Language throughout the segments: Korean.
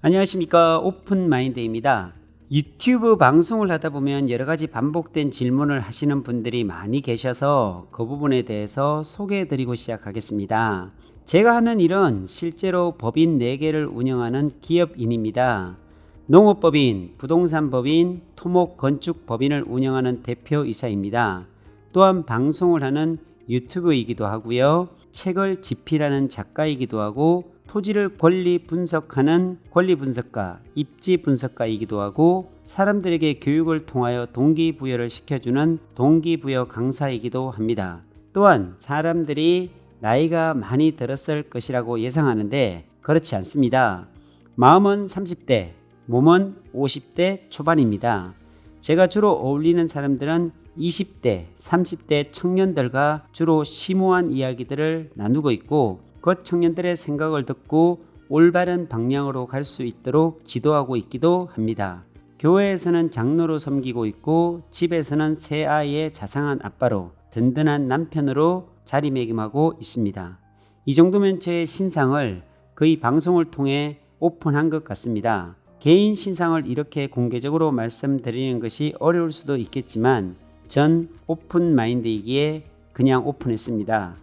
안녕하십니까. 오픈마인드입니다. 유튜브 방송을 하다 보면 여러 가지 반복된 질문을 하시는 분들이 많이 계셔서 그 부분에 대해서 소개해 드리고 시작하겠습니다. 제가 하는 일은 실제로 법인 4개를 운영하는 기업인입니다. 농업법인, 부동산법인, 토목건축법인을 운영하는 대표이사입니다. 또한 방송을 하는 유튜브이기도 하고요. 책을 집필하는 작가이기도 하고 토지를 권리 분석하는 권리 분석가, 입지 분석가이기도 하고 사람들에게 교육을 통하여 동기부여를 시켜주는 동기부여 강사이기도 합니다. 또한 사람들이 나이가 많이 들었을 것이라고 예상하는데 그렇지 않습니다. 마음은 30대, 몸은 50대 초반입니다. 제가 주로 어울리는 사람들은 20대, 30대 청년들과 주로 심오한 이야기들을 나누고 있고 그 청년들의 생각을 듣고 올바른 방향으로 갈 수 있도록 지도하고 있기도 합니다. 교회에서는 장로로 섬기고 있고 집에서는 세 아이의 자상한 아빠로 든든한 남편으로 자리매김하고 있습니다. 이 정도면 제 신상을 거의 방송을 통해 오픈한 것 같습니다. 개인 신상을 이렇게 공개적으로 말씀드리는 것이 어려울 수도 있겠지만 전 오픈마인드이기에 그냥 오픈했습니다.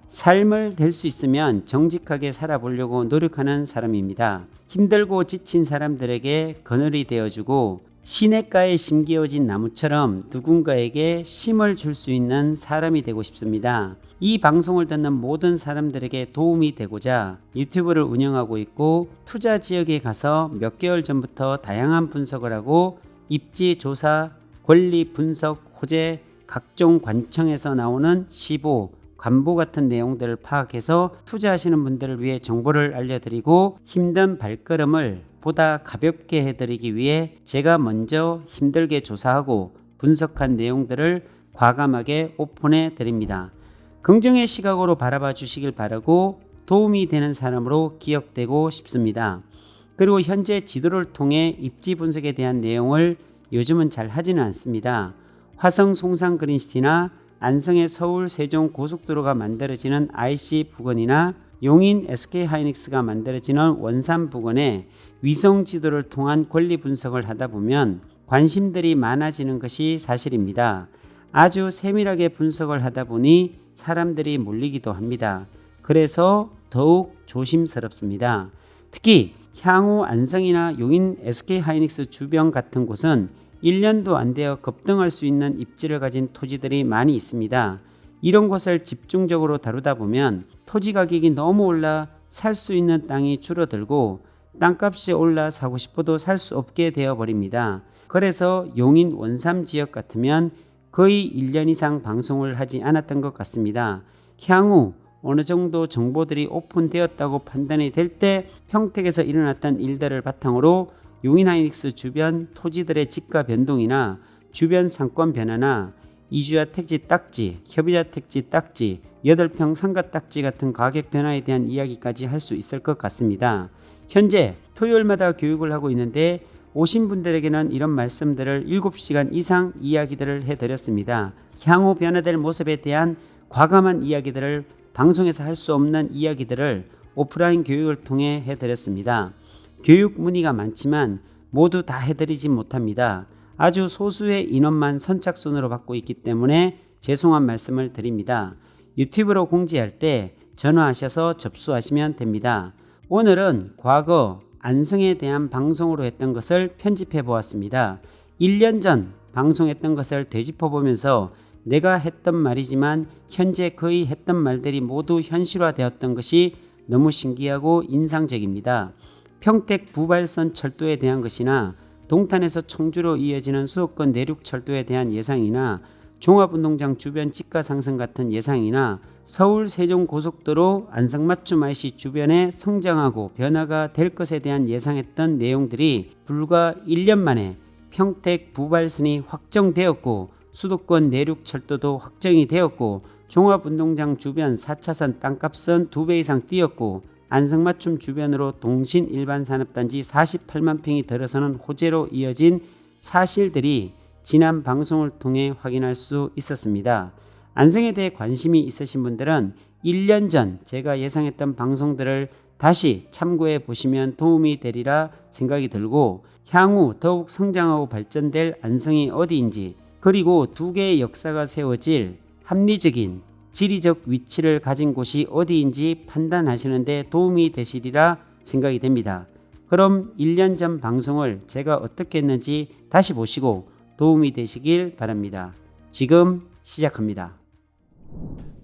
삶을 될 수 있으면 정직하게 살아보려고 노력하는 사람입니다. 힘들고 지친 사람들에게 그늘이 되어주고 시냇가에 심기어진 나무처럼 누군가에게 심을 줄 수 있는 사람이 되고 싶습니다. 이 방송을 듣는 모든 사람들에게 도움이 되고자 유튜브를 운영하고 있고 투자 지역에 가서 몇 개월 전부터 다양한 분석을 하고 입지 조사, 권리 분석, 호재, 각종 관청에서 나오는 시보, 관보 같은 내용들을 파악해서 투자하시는 분들을 위해 정보를 알려드리고 힘든 발걸음을 보다 가볍게 해드리기 위해 제가 먼저 힘들게 조사하고 분석한 내용들을 과감하게 오픈해 드립니다. 긍정의 시각으로 바라봐 주시길 바라고 도움이 되는 사람으로 기억되고 싶습니다. 그리고 현재 지도를 통해 입지 분석에 대한 내용을 요즘은 잘 하지는 않습니다. 화성 송산 그린시티나 안성의 서울 세종 고속도로가 만들어지는 IC 부근이나 용인 SK 하이닉스가 만들어지는 원산 부근에 위성 지도를 통한 권리 분석을 하다 보면 관심들이 많아지는 것이 사실입니다. 아주 세밀하게 분석을 하다 보니 사람들이 몰리기도 합니다. 그래서 더욱 조심스럽습니다. 특히 향후 안성이나 용인 SK 하이닉스 주변 같은 곳은 1년도 안 되어 급등할 수 있는 입지를 가진 토지들이 많이 있습니다. 이런 곳을 집중적으로 다루다 보면 토지 가격이 너무 올라 살 수 있는 땅이 줄어들고 땅값이 올라 사고 싶어도 살 수 없게 되어 버립니다. 그래서 용인 원삼 지역 같으면 거의 1년 이상 방송을 하지 않았던 것 같습니다. 향후 어느 정도 정보들이 오픈되었다고 판단이 될 때 평택에서 일어났던 일들을 바탕으로 용인 하이닉스 주변 토지들의 지가 변동이나 주변 상권 변화나 이주야 택지 딱지, 협의자 택지 딱지, 8평 상가 딱지 같은 가격 변화에 대한 이야기까지 할 수 있을 것 같습니다. 현재 토요일마다 교육을 하고 있는데 오신 분들에게는 이런 말씀들을 7시간 이상 이야기들을 해드렸습니다. 향후 변화될 모습에 대한 과감한 이야기들을 방송에서 할 수 없는 이야기들을 오프라인 교육을 통해 해드렸습니다. 교육 문의가 많지만 모두 다 해드리지 못합니다. 아주 소수의 인원만 선착순으로 받고 있기 때문에 죄송한 말씀을 드립니다. 유튜브로 공지할 때 전화하셔서 접수하시면 됩니다. 오늘은 과거 안성에 대한 방송으로 했던 것을 편집해 보았습니다. 1년 전 방송했던 것을 되짚어 보면서 내가 했던 말이지만 현재 거의 했던 말들이 모두 현실화되었던 것이 너무 신기하고 인상적입니다. 평택 부발선 철도에 대한 것이나 동탄에서 청주로 이어지는 수도권 내륙 철도에 대한 예상이나 종합운동장 주변 지가 상승 같은 예상이나 서울 세종 고속도로 안성맞춤 IC 주변에 성장하고 변화가 될 것에 대한 예상했던 내용들이 불과 1년 만에 평택 부발선이 확정되었고 수도권 내륙 철도도 확정이 되었고 종합운동장 주변 4차선 땅값은 2배 이상 뛰었고 안성맞춤 주변으로 동신 일반산업단지 48만 평이 들어서는 호재로 이어진 사실들이 지난 방송을 통해 확인할 수 있었습니다. 안성에 대해 관심이 있으신 분들은 1년 전 제가 예상했던 방송들을 다시 참고해 보시면 도움이 되리라 생각이 들고, 향후 더욱 성장하고 발전될 안성이 어디인지, 그리고 두 개의 역사가 세워질 합리적인 지리적 위치를 가진 곳이 어디인지 판단하시는 데 도움이 되시리라 생각이 됩니다. 그럼 1년 전 방송을 제가 어떻게 했는지 다시 보시고 도움이 되시길 바랍니다. 지금 시작합니다.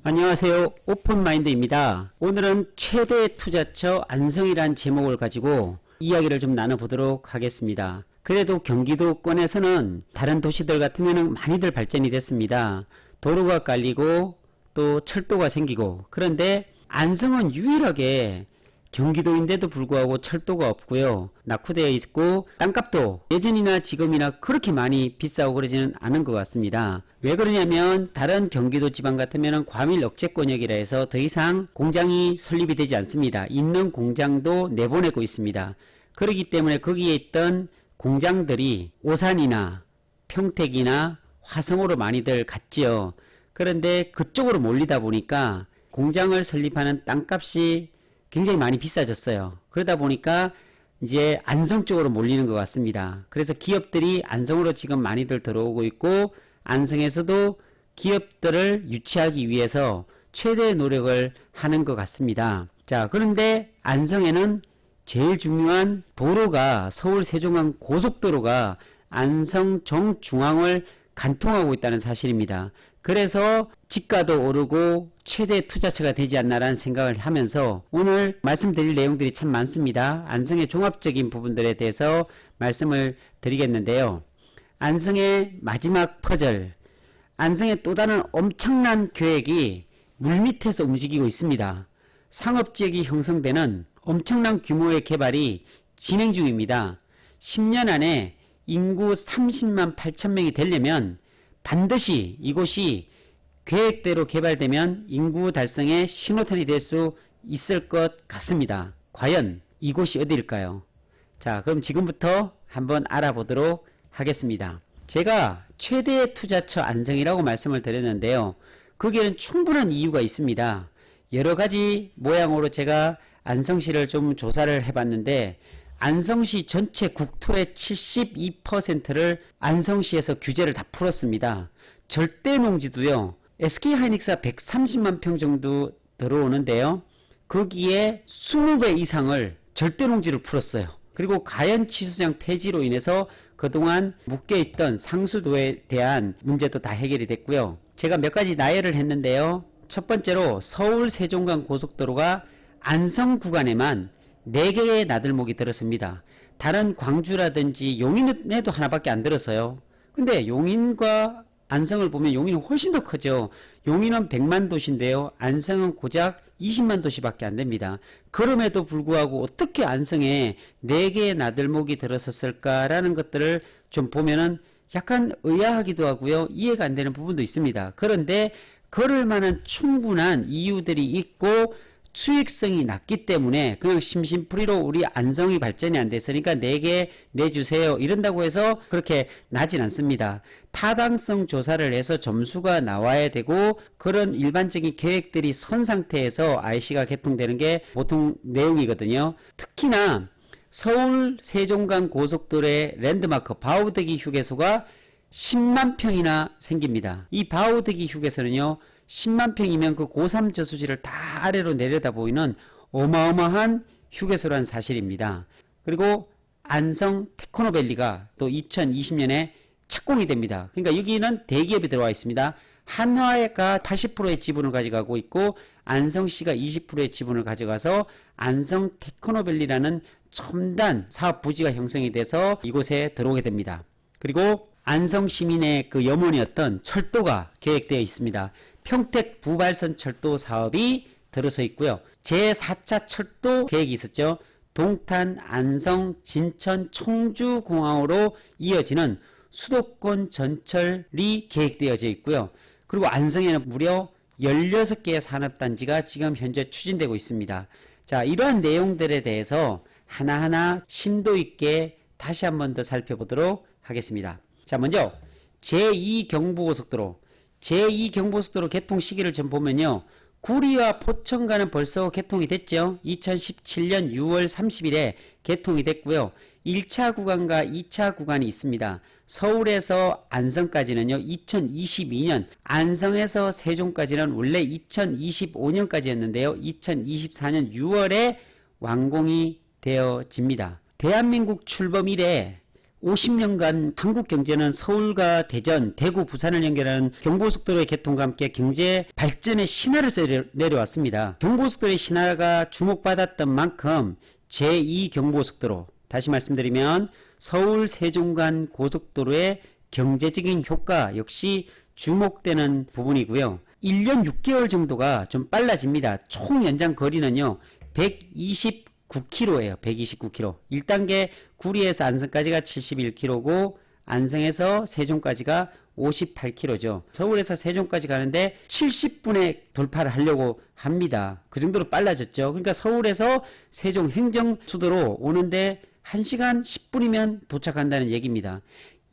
안녕하세요. 오픈마인드입니다. 오늘은 최대 투자처 안성이란 제목을 가지고 이야기를 좀 나눠보도록 하겠습니다. 그래도 경기도권에서는 다른 도시들 같으면 많이들 발전이 됐습니다. 도로가 깔리고 또 철도가 생기고, 그런데 안성은 유일하게 경기도인데도 불구하고 철도가 없고요, 낙후되어 있고, 땅값도 예전이나 지금이나 그렇게 많이 비싸고 그러지는 않은 것 같습니다. 왜 그러냐면 다른 경기도 지방 같으면 과밀 억제권역이라 해서 더 이상 공장이 설립이 되지 않습니다. 있는 공장도 내보내고 있습니다. 그렇기 때문에 거기에 있던 공장들이 오산이나 평택이나 화성으로 많이들 갔지요. 그런데 그쪽으로 몰리다 보니까 공장을 설립하는 땅값이 굉장히 많이 비싸졌어요. 그러다 보니까 이제 안성 쪽으로 몰리는 것 같습니다. 그래서 기업들이 안성으로 지금 많이들 들어오고 있고, 안성에서도 기업들을 유치하기 위해서 최대의 노력을 하는 것 같습니다. 자, 그런데 안성에는 제일 중요한 도로가 서울 세종간 고속도로가 안성 정중앙을 관통하고 있다는 사실입니다. 그래서 집가도 오르고 최대 투자처가 되지 않나라는 생각을 하면서 오늘 말씀드릴 내용들이 참 많습니다. 안성의 종합적인 부분들에 대해서 말씀을 드리겠는데요. 안성의 마지막 퍼즐, 안성의 또 다른 엄청난 계획이 물밑에서 움직이고 있습니다. 상업지역이 형성되는 엄청난 규모의 개발이 진행 중입니다. 10년 안에 인구 30만 8천 명이 되려면 반드시 이곳이 계획대로 개발되면 인구 달성의 신호탄이 될 수 있을 것 같습니다. 과연 이곳이 어디일까요? 자, 그럼 지금부터 한번 알아보도록 하겠습니다. 제가 최대 투자처 안성이라고 말씀을 드렸는데요. 거기에는 충분한 이유가 있습니다. 여러 가지 모양으로 제가 안성시를 좀 조사를 해봤는데, 안성시 전체 국토의 72%를 안성시에서 규제를 다 풀었습니다. 절대 농지도요, SK하이닉스가 130만 평 정도 들어오는데요, 거기에 20배 이상을 절대 농지를 풀었어요. 그리고 가연치수장 폐지로 인해서 그동안 묶여있던 상수도에 대한 문제도 다 해결이 됐고요. 제가 몇 가지 나열을 했는데요. 첫 번째로 서울 세종간 고속도로가 안성 구간에만 4개의 나들목이 들었습니다. 다른 광주라든지 용인에도 하나밖에 안 들었어요. 근데 용인과 안성을 보면 용인은 훨씬 더 크죠. 용인은 100만 도시인데요, 안성은 고작 20만 도시밖에 안 됩니다. 그럼에도 불구하고 어떻게 안성에 4개의 나들목이 들었었을까라는 것들을 좀 보면은 약간 의아하기도 하고요, 이해가 안 되는 부분도 있습니다. 그런데 그럴 만한 충분한 이유들이 있고 수익성이 낮기 때문에 그냥 심심풀이로 우리 안성이 발전이 안 됐으니까 4개 내주세요 이런다고 해서 그렇게 나진 않습니다. 타당성 조사를 해서 점수가 나와야 되고, 그런 일반적인 계획들이 선 상태에서 IC가 개통되는 게 보통 내용이거든요. 특히나 서울 세종간 고속도로의 랜드마크 바우드기 휴게소가 10만 평이나 생깁니다. 이 바우드기 휴게소는요, 10만 평이면 그 고3 저수지를 다 아래로 내려다 보이는 어마어마한 휴게소란 사실입니다. 그리고 안성 테크노밸리가 또 2020년에 착공이 됩니다. 그러니까 여기는 대기업이 들어와 있습니다. 한화가 80%의 지분을 가져가고 있고 안성시가 20%의 지분을 가져가서 안성 테크노밸리라는 첨단 사업 부지가 형성이 돼서 이곳에 들어오게 됩니다. 그리고 안성 시민의 그 염원이었던 철도가 계획되어 있습니다. 평택 부발선 철도 사업이 들어서 있고요. 제4차 철도 계획이 있었죠. 동탄, 안성, 진천, 청주 공항으로 이어지는 수도권 전철이 계획되어져 있고요. 그리고 안성에는 무려 16개의 산업단지가 지금 현재 추진되고 있습니다. 자, 이러한 내용들에 대해서 하나하나 심도 있게 다시 한 번 더 살펴보도록 하겠습니다. 자, 먼저 제2경부고속도로 개통 시기를 좀 보면요, 구리와 포천간은 벌써 개통이 됐죠. 2017년 6월 30일에 개통이 됐고요. 1차 구간과 2차 구간이 있습니다. 서울에서 안성까지는요 2022년, 안성에서 세종까지는 원래 2025년까지였는데요 2024년 6월에 완공이 되어집니다. 대한민국 출범 이래 50년간 한국 경제는 서울과 대전, 대구, 부산을 연결하는 경부속도로의 개통과 함께 경제 발전의 신화를 내려왔습니다. 경부속도로의 신화가 주목받았던 만큼 제2경부고속도로, 다시 말씀드리면 서울 세종간 고속도로의 경제적인 효과 역시 주목되는 부분이고요. 1년 6개월 정도가 좀 빨라집니다. 총 연장 거리는요 129km예요. 129km. 1단계 구리에서 안성까지가 71km고 안성에서 세종까지가 58km죠. 서울에서 세종까지 가는데 70분에 돌파를 하려고 합니다. 그 정도로 빨라졌죠. 그러니까 서울에서 세종 행정수도로 오는데 1시간 10분이면 도착한다는 얘기입니다.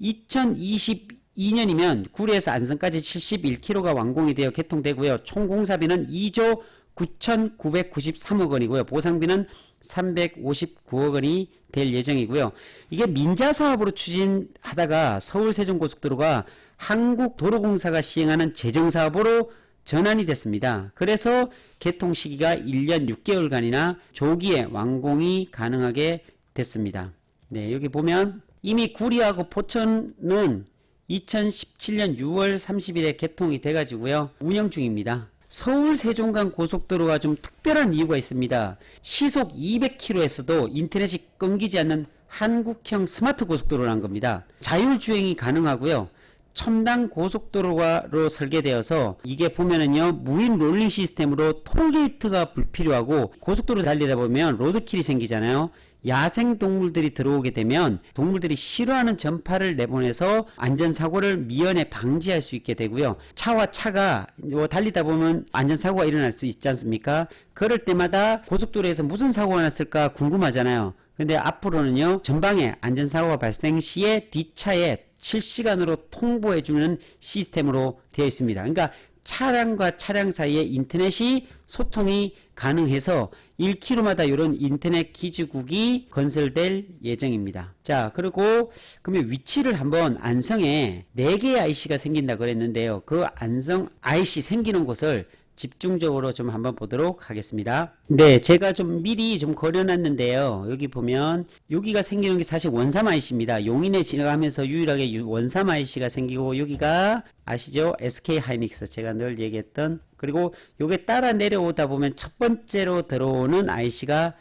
2022년이면 구리에서 안성까지 71km가 완공이 되어 개통되고요. 총 공사비는 2조 9,993억 원이고요. 보상비는 359억 원이 될 예정이고요. 이게 민자 사업으로 추진하다가 서울 세종고속도로가 한국도로공사가 시행하는 재정사업으로 전환이 됐습니다. 그래서 개통 시기가 1년 6개월간이나 조기에 완공이 가능하게 됐습니다. 네, 여기 보면 이미 구리하고 포천은 2017년 6월 30일에 개통이 돼가지고요. 운영 중입니다. 서울 세종간 고속도로가 좀 특별한 이유가 있습니다. 시속 200km에서도 인터넷이 끊기지 않는 한국형 스마트 고속도로라는 겁니다. 자율주행이 가능하고요. 첨단 고속도로로 설계되어서 이게 보면은요 무인 롤링 시스템으로 톨게이트가 불필요하고 고속도로 달리다 보면 로드킬이 생기잖아요. 야생 동물들이 들어오게 되면 동물들이 싫어하는 전파를 내보내서 안전사고를 미연에 방지할 수 있게 되고요. 차와 차가 달리다 보면 안전사고가 일어날 수 있지 않습니까? 그럴 때마다 고속도로에서 무슨 사고가 났을까 궁금하잖아요. 근데 앞으로는요 전방에 안전사고가 발생 시에 뒷차에 실시간으로 통보해주는 시스템으로 되어 있습니다. 그러니까 차량과 차량 사이에 인터넷이 소통이 가능해서 1km마다 이런 인터넷 기지국이 건설될 예정입니다. 자, 그리고 그러면 위치를 한번 안성에 4개의 IC가 생긴다 그랬는데요. 그 안성 IC 생기는 곳을 집중적으로 좀 한번 보도록 하겠습니다. 네, 제가 좀 미리 좀 그려놨는데요. 여기 보면 여기가 생기는 게 사실 원삼 IC입니다. 용인에 지나가면서 유일하게 원삼 IC가 생기고 여기가 아시죠? SK 하이닉스 제가 늘 얘기했던, 그리고 요게 따라 내려오다 보면 첫 번째로 들어오는 IC가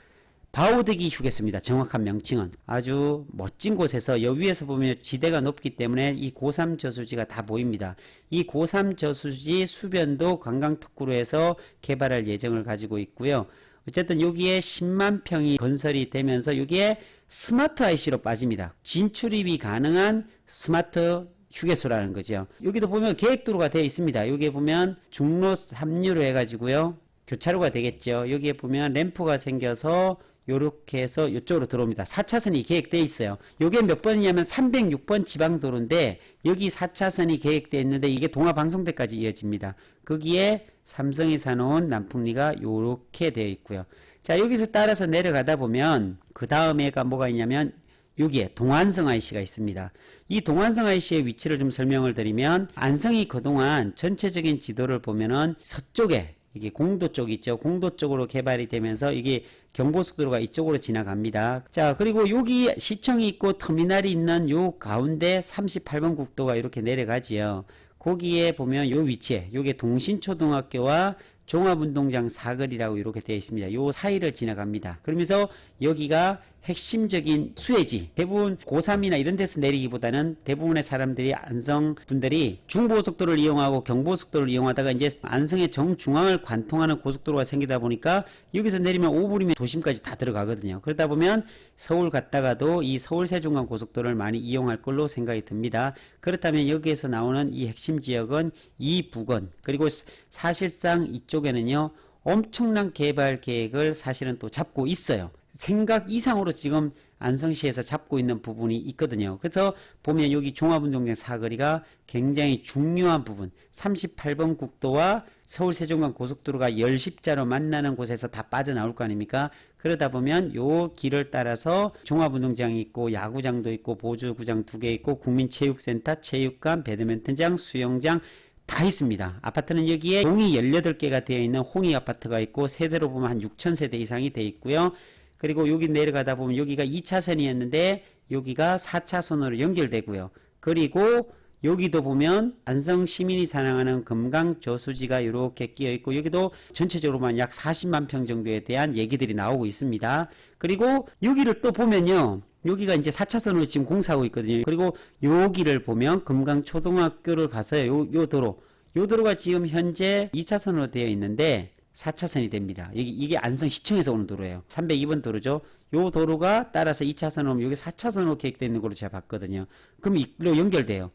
바오드기 휴게소입니다. 정확한 명칭은 아주 멋진 곳에서 여 위에서 보면 지대가 높기 때문에 이 고3 저수지가 다 보입니다. 이 고3 저수지 수변도 관광특구로 해서 개발할 예정을 가지고 있고요. 어쨌든 여기에 10만 평이 건설이 되면서 여기에 스마트 IC로 빠집니다. 진출입이 가능한 스마트 휴게소라는 거죠. 여기도 보면 계획도로가 되어 있습니다. 여기에 보면 중로 3루로 해가지고요. 교차로가 되겠죠. 여기에 보면 램프가 생겨서 요렇게 해서 이쪽으로 들어옵니다. 4차선이 계획되어 있어요. 요게 몇 번이냐면 306번 지방도로인데 여기 4차선이 계획되어 있는데 이게 동화방송대까지 이어집니다. 거기에 삼성이 사놓은 남풍리가 요렇게 되어 있고요. 자, 여기서 따라서 내려가다 보면 그 다음에가 뭐가 있냐면 여기에 동안성 IC가 있습니다. 이 동안성 IC의 위치를 좀 설명을 드리면 안성이 그동안 전체적인 지도를 보면은 서쪽에 이게 공도 쪽 있죠. 공도 쪽으로 개발이 되면서 이게 경부고속도로가 이쪽으로 지나갑니다. 자, 그리고 여기 시청이 있고 터미널이 있는 요 가운데 38번 국도가 이렇게 내려가지요. 거기에 보면 요 위치에 요게 동신초등학교와 종합운동장 사거리라고 이렇게 되어 있습니다. 요 사이를 지나갑니다. 그러면서 여기가 핵심적인 수혜지, 대부분 고3이나 이런 데서 내리기보다는 대부분의 사람들이 안성 분들이 중부고속도로를 이용하고 경부고속도로를 이용하다가 이제 안성의 정중앙을 관통하는 고속도로가 생기다 보니까 여기서 내리면 5분이면 도심까지 다 들어가거든요. 그러다 보면 서울 갔다가도 이 서울 세종간 고속도로를 많이 이용할 걸로 생각이 듭니다. 그렇다면 여기에서 나오는 이 핵심 지역은 이 부근, 그리고 사실상 이쪽에는요 엄청난 개발 계획을 사실은 또 잡고 있어요. 생각 이상으로 지금 안성시에서 잡고 있는 부분이 있거든요. 그래서 보면 여기 종합운동장 사거리가 굉장히 중요한 부분, 38번 국도와 서울 세종간 고속도로가 열십자로 만나는 곳에서 다 빠져나올 거 아닙니까? 그러다 보면 요 길을 따라서 종합운동장이 있고 야구장도 있고 보조구장 2개 있고 국민체육센터, 체육관, 배드민턴장, 수영장 다 있습니다. 아파트는 여기에 동이 18개가 되어 있는 홍익 아파트가 있고 세대로 보면 한 6,000세대 이상이 되어 있고요. 그리고 여기 내려가다 보면 여기가 2차선이었는데 여기가 4차선으로 연결되고요. 그리고 여기도 보면 안성 시민이 사랑하는 금강 저수지가 이렇게 끼어 있고 여기도 전체적으로만 약 40만 평 정도에 대한 얘기들이 나오고 있습니다. 그리고 여기를 또 보면요. 여기가 이제 4차선으로 지금 공사하고 있거든요. 그리고 여기를 보면 금강초등학교를 가서요. 요 도로. 요 도로가 지금 현재 2차선으로 되어 있는데 4차선이 됩니다. 이게 안성시청에서 오는 도로예요. 302번 도로죠. 요 도로가 따라서 2차선으로 오면 여기 4차선으로 계획되어 있는 걸로 제가 봤거든요. 그럼 이로 연결돼요.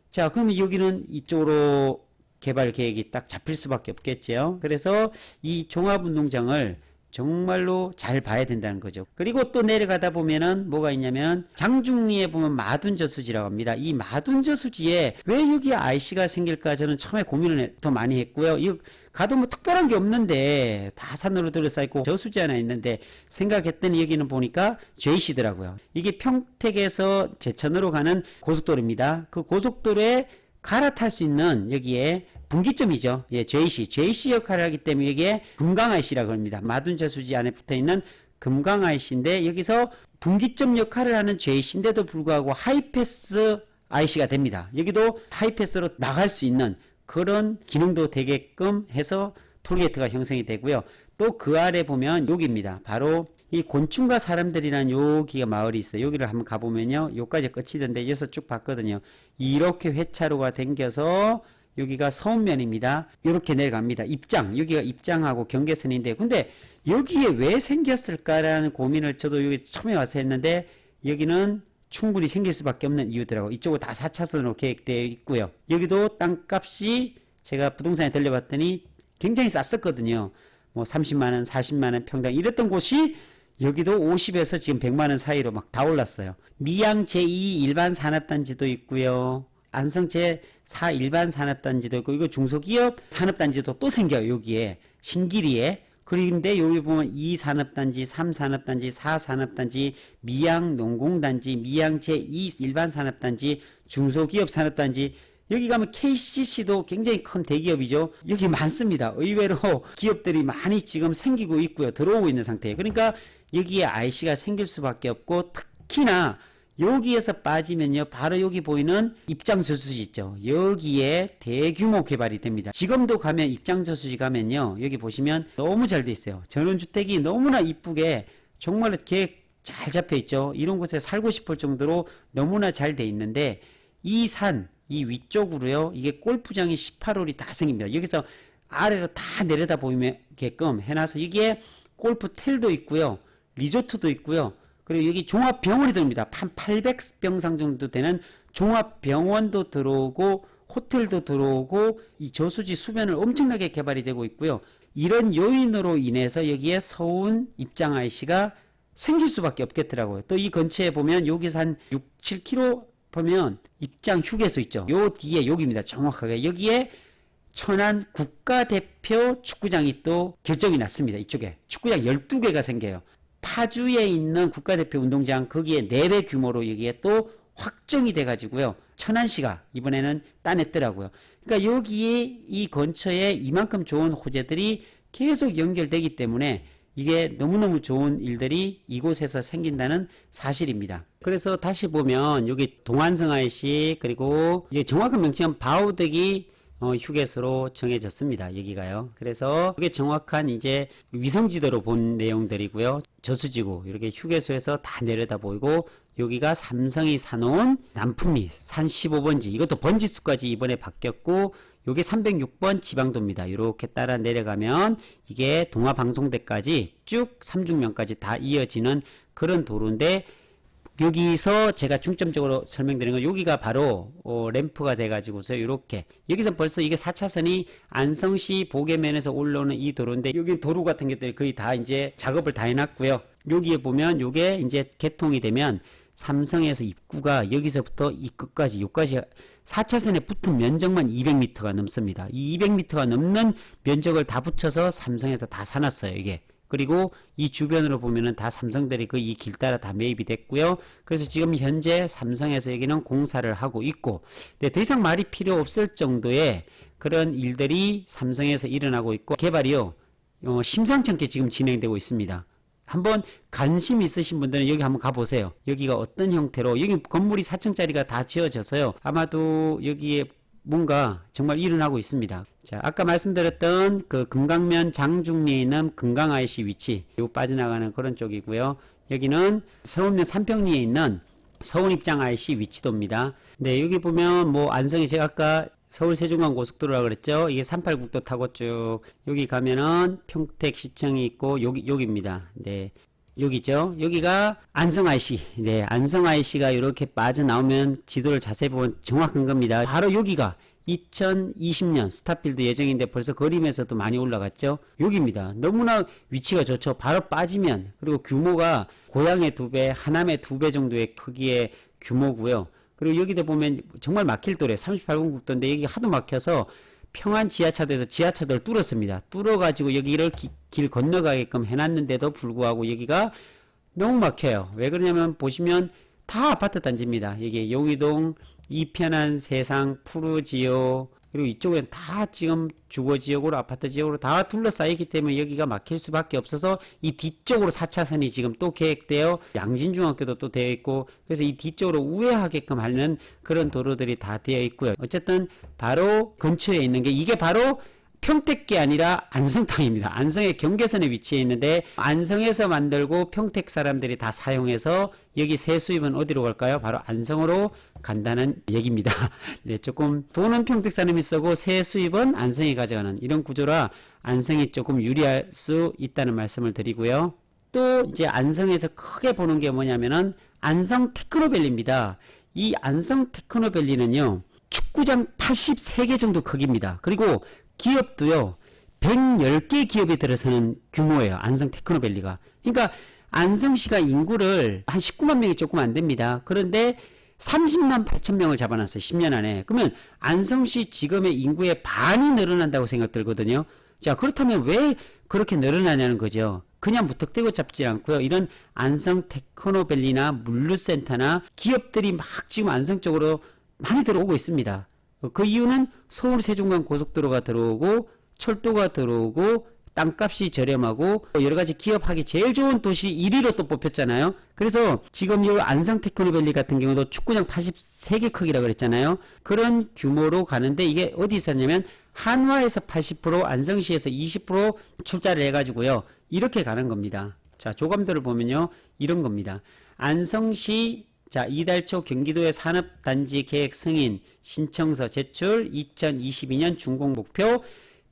자, 그러면 여기는 이쪽으로 개발 계획이 딱 잡힐 수밖에 없겠죠. 그래서 이 종합운동장을 정말로 잘 봐야 된다는 거죠. 그리고 또 내려가다 보면은 뭐가 있냐면 장중리에 보면 마둔저수지라고 합니다. 이 마둔저수지에 왜 여기 IC가 생길까 저는 처음에 고민을 더 많이 했고요. 이거 가도 뭐 특별한 게 없는데 다 산으로 둘러싸있고 저수지 하나 있는데 생각했더니 여기는 보니까 JC더라고요. 이게 평택에서 제천으로 가는 고속도로입니다. 그 고속도로에 갈아탈 수 있는 여기에 분기점이죠. 예, JC 역할을 하기 때문에 이게 금강 IC라고 합니다. 마둔저수지 안에 붙어있는 금강 IC인데 여기서 분기점 역할을 하는 JC인데도 불구하고 하이패스 IC가 됩니다. 여기도 하이패스로 나갈 수 있는 그런 기능도 되게끔 해서 톨게이트가 형성이 되고요. 또 그 아래 보면 여기입니다. 바로 이 곤충과 사람들이라는 여기가 마을이 있어요. 여기를 한번 가보면요. 여기까지 끝이던데 여기서 쭉 봤거든요. 이렇게 회차로가 댕겨서 여기가 서운면입니다. 이렇게 내려갑니다. 입장, 여기가 입장하고 경계선인데 근데 여기에 왜 생겼을까라는 고민을 저도 여기 처음에 와서 했는데 여기는 충분히 생길 수밖에 없는 이유더라고. 이쪽은 다 4차선으로 계획되어 있고요. 여기도 땅값이 제가 부동산에 들려봤더니 굉장히 쌌었거든요. 뭐 30만원, 40만원 평당 이랬던 곳이 여기도 50에서 지금 100만원 사이로 막 다 올랐어요. 미양 제2 일반 산업단지도 있고요. 안성 제4 일반 산업단지도 있고 이거 중소기업 산업단지도 또 생겨요. 여기에 신기리에. 그런데 여기 보면 2산업단지, 3산업단지, 4산업단지, 미양 농공단지, 미양 제2 일반 산업단지, 중소기업 산업단지 여기 가면 KCC도 굉장히 큰 대기업이죠. 여기 많습니다. 의외로 기업들이 많이 지금 생기고 있고요. 들어오고 있는 상태예요. 그러니까 여기에 IC가 생길 수밖에 없고 특히나 여기에서 빠지면요. 바로 여기 보이는 입장저수지 있죠. 여기에 대규모 개발이 됩니다. 지금도 가면 입장저수지 가면요. 여기 보시면 너무 잘 돼 있어요. 전원주택이 너무나 이쁘게 정말로 계획 잘 잡혀 있죠. 이런 곳에 살고 싶을 정도로 너무나 잘 돼 있는데 이 산, 이 위쪽으로요. 이게 골프장이 18홀이 다 생깁니다. 여기서 아래로 다 내려다 보이게끔 해놔서 이게 골프텔도 있고요. 리조트도 있고요. 그리고 여기 종합병원이 들어옵니다. 한 800병상 정도 되는 종합병원도 들어오고 호텔도 들어오고 이 저수지 수변을 엄청나게 개발이 되고 있고요. 이런 요인으로 인해서 여기에 서운 입장 IC가 생길 수밖에 없겠더라고요. 또 이 근처에 보면 여기서 한 6, 7km 보면 입장 휴게소 있죠. 요 뒤에 여기입니다. 정확하게 여기에 천안 국가대표 축구장이 또 결정이 났습니다. 이쪽에 축구장 12개가 생겨요. 파주에 있는 국가대표 운동장 거기에 4배 규모로 여기에 또 확정이 돼 가지고요. 천안시가 이번에는 따냈더라고요. 그러니까 여기에 이 근처에 이만큼 좋은 호재들이 계속 연결되기 때문에 이게 너무너무 좋은 일들이 이곳에서 생긴다는 사실입니다. 그래서 다시 보면 여기 동안성 IC 그리고 이게 정확한 명칭은 바우득이 휴게소로 정해졌습니다. 여기가요. 그래서 이게 정확한 이제 위성지도로 본 내용들이고요. 저수지구 이렇게 휴게소에서 다 내려다 보이고 여기가 삼성이 사놓은 남풍리 산 15번지 이것도 번지수까지 이번에 바뀌었고 요게 306번 지방도입니다. 이렇게 따라 내려가면 이게 동화방송대까지 쭉 삼중면까지 다 이어지는 그런 도로인데 여기서 제가 중점적으로 설명드리는 건 여기가 바로 램프가 돼가지고서 이렇게 여기서 벌써 이게 4차선이 안성시 보계면에서 올라오는 이 도로인데 여기 도로 같은 것들이 거의 다 이제 작업을 다 해놨고요. 여기에 보면 요게 이제 개통이 되면 삼성에서 입구가 여기서부터 이 끝까지 요까지 4차선에 붙은 면적만 200m가 넘습니다. 이 200m가 넘는 면적을 다 붙여서 삼성에서 다 사놨어요, 이게. 그리고 이 주변으로 보면은 다 삼성들이 그 이 길 따라 다 매입이 됐고요. 그래서 지금 현재 삼성에서 여기는 공사를 하고 있고, 네, 더 이상 말이 필요 없을 정도의 그런 일들이 삼성에서 일어나고 있고, 개발이요, 심상치 않게 지금 진행되고 있습니다. 한번 관심 있으신 분들은 여기 한번 가보세요. 여기가 어떤 형태로, 여기 건물이 4층짜리가 다 지어져서요. 아마도 여기에 뭔가 정말 일어나고 있습니다. 자, 아까 말씀드렸던 그 금강면 장중리에 있는 금강 IC 위치, 요 빠져나가는 그런 쪽이고요. 여기는 서울면 삼평리에 있는 서울입장 IC 위치도입니다. 네, 여기 보면 뭐 안성이 제가 아까 서울 세종간 고속도로라고 그랬죠. 이게 38국도 타고 쭉 여기 가면은 평택시청이 있고 여기입니다. 네. 여기죠. 여기가 안성 IC. 네, 안성 IC가 이렇게 빠져나오면 지도를 자세히 보면 정확한 겁니다. 바로 여기가 2020년 스타필드 예정인데 벌써 그림에서도 많이 올라갔죠. 여기입니다. 너무나 위치가 좋죠. 바로 빠지면, 그리고 규모가 고향의 2배, 하남의 2배 정도의 크기의 규모고요. 그리고 여기도 보면 정말 막힐 도래, 38번 국도인데 여기 하도 막혀서 평안 지하차도에서 지하차도를 뚫었습니다. 뚫어가지고 여기를 길 건너가게끔 해놨는데도 불구하고 여기가 너무 막혀요. 왜 그러냐면 보시면 다 아파트 단지입니다. 여기 용의동, 이편한 세상, 푸르지오, 그리고 이쪽엔 다 지금 주거지역으로 아파트 지역으로 다 둘러싸이기 때문에 여기가 막힐 수밖에 없어서 이 뒤쪽으로 4차선이 지금 또 계획되어 양진중학교도 또 되어 있고, 그래서 이 뒤쪽으로 우회하게끔 하는 그런 도로들이 다 되어 있고요. 어쨌든 바로 근처에 있는 게 이게 바로 평택이 아니라 안성탕입니다. 안성의 경계선에 위치해 있는데 안성에서 만들고 평택 사람들이 다 사용해서 여기 세수입은 어디로 갈까요? 바로 안성으로 간다는 얘기입니다. 네, 조금 돈은 평택 사람이 쓰고 세수입은 안성이 가져가는 이런 구조라 안성이 조금 유리할 수 있다는 말씀을 드리고요. 또 이제 안성에서 크게 보는 게 뭐냐면은 안성 테크노밸리입니다. 이 안성 테크노밸리는요, 축구장 83개 정도 크기입니다. 그리고 기업도요, 110개 기업이 들어서는 규모예요. 안성 테크노밸리가. 그러니까 안성시가 인구를 한 19만 명이 조금 안 됩니다. 그런데 30만 8천 명을 잡아놨어요. 10년 안에. 그러면 안성시 지금의 인구의 반이 늘어난다고 생각 들거든요. 자, 그렇다면 왜 그렇게 늘어나냐는 거죠. 그냥 무턱대고 잡지 않고요. 이런 안성 테크노밸리나 물류센터나 기업들이 막 지금 안성 쪽으로 많이 들어오고 있습니다. 그 이유는 서울 세종간 고속도로가 들어오고 철도가 들어오고 땅값이 저렴하고 여러 가지 기업하기 제일 좋은 도시 1위로 또 뽑혔잖아요. 그래서 지금 이 안성 테크노밸리 같은 경우도 축구장 83개 크기라 그랬잖아요. 그런 규모로 가는데 이게 어디 있었냐면 한화에서 80%, 안성시에서 20% 출자를 해가지고요. 이렇게 가는 겁니다. 자, 조감도를 보면요. 이런 겁니다. 안성시 자, 이달 초 경기도의 산업단지 계획 승인 신청서 제출 2022년 준공 목표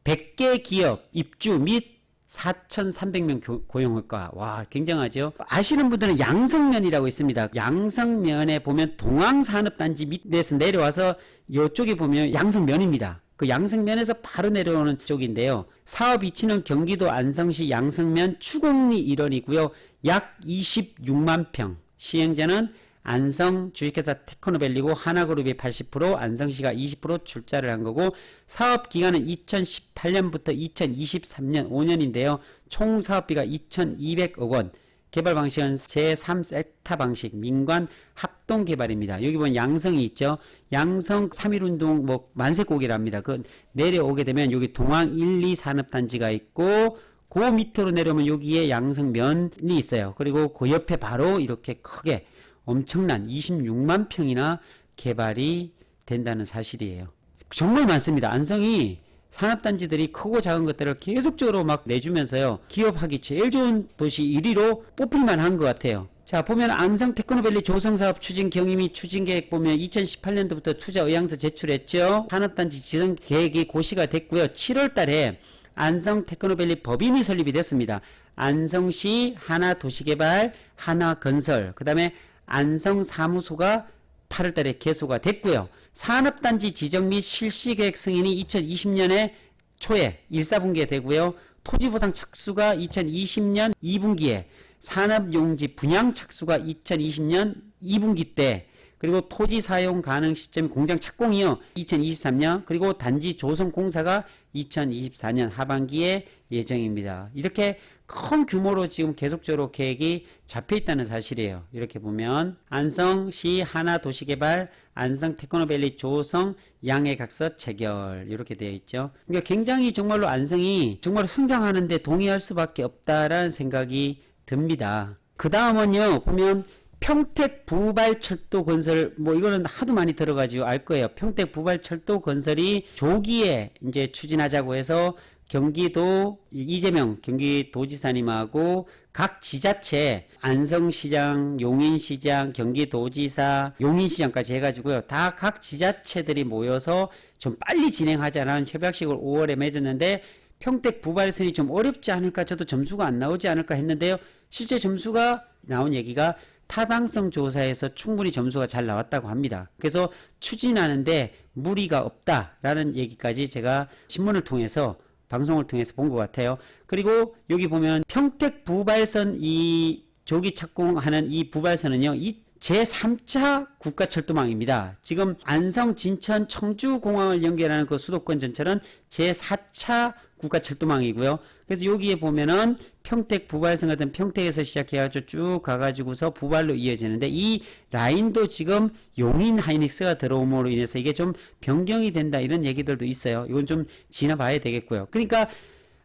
100개 기업 입주 및 4,300명 고용할까. 와, 굉장하죠. 아시는 분들은 양성면이라고 있습니다. 양성면에 보면 동항산업단지 밑에서 내려와서 이쪽에 보면 양성면입니다. 그 양성면에서 바로 내려오는 쪽인데요. 사업 위치는 경기도 안성시 양성면 추곡리 일원이고요. 약 26만 평. 시행자는 안성 주식회사 테크노밸리고 하나그룹이 80%, 안성시가 20% 출자를 한 거고, 사업 기간은 2018년부터 2023년 5년인데요. 총 사업비가 2,200억 원. 개발 방식은 제3섹타 방식, 민관 합동 개발입니다. 여기 보면 양성이 있죠. 양성 3.1운동 뭐 만세고개랍니다. 그 내려오게 되면 여기 동항 1, 2 산업단지가 있고, 그 밑으로 내려오면 여기에 양성면이 있어요. 그리고 그 옆에 바로 이렇게 크게 엄청난 26만 평이나 개발이 된다는 사실이에요. 정말 많습니다. 안성이 산업단지들이 크고 작은 것들을 계속적으로 막 내주면서요. 기업하기 제일 좋은 도시 1위로 뽑힐만 한 것 같아요. 자, 보면 안성 테크노밸리 조성사업 추진 경위 추진 계획 보면 2018년도부터 투자 의향서 제출했죠. 산업단지 지정 계획이 고시가 됐고요. 7월 달에 안성 테크노밸리 법인이 설립이 됐습니다. 안성시 하나도시개발, 하나건설, 그 다음에 안성사무소가 8월달에 개소가 됐고요. 산업단지 지정 및 실시계획 승인이 2020년에 초에 1, 4분기에 되고요. 토지보상 착수가 2020년 2분기에 산업용지 분양 착수가 2020년 2분기 때, 그리고 토지 사용 가능 시점 공장 착공이요 2023년, 그리고 단지 조성 공사가 2024년 하반기에 예정입니다. 이렇게 큰 규모로 지금 계속적으로 계획이 잡혀 있다는 사실이에요. 이렇게 보면 안성시 하나도시개발, 안성 테크노밸리 조성, 양해각서 체결 이렇게 되어 있죠. 그러니까 굉장히 정말로 안성이 정말 성장하는데 동의할 수밖에 없다라는 생각이 듭니다. 그 다음은요 보면 평택 부발철도 건설, 뭐 이거는 하도 많이 들어가지고 알 거예요. 평택 부발철도 건설이 조기에 이제 추진하자고 해서 경기도 이재명 경기도지사님하고 각 지자체 안성시장, 용인시장, 경기도지사, 용인시장까지 해가지고요. 다 각 지자체들이 모여서 좀 빨리 진행하자라는 협약식을 5월에 맺었는데 평택 부발선이 좀 어렵지 않을까, 저도 점수가 안 나오지 않을까 했는데요. 실제 점수가 나온 얘기가 타당성 조사에서 충분히 점수가 잘 나왔다고 합니다. 그래서 추진하는데 무리가 없다라는 얘기까지 제가 신문을 통해서 방송을 통해서 본 것 같아요. 그리고 여기 보면 평택 부발선 이 조기 착공하는 이 부발선은요, 이 제3차 국가철도망입니다. 지금 안성, 진천, 청주공항을 연결하는 그 수도권 전철은 제4차 국가철도망이고요. 그래서 여기에 보면은 평택 부발선 같은 평택에서 시작해가지고 쭉 가가지고서 부발로 이어지는데 이 라인도 지금 용인 하이닉스가 들어옴으로 인해서 이게 좀 변경이 된다 이런 얘기들도 있어요. 이건 좀 지나봐야 되겠고요. 그러니까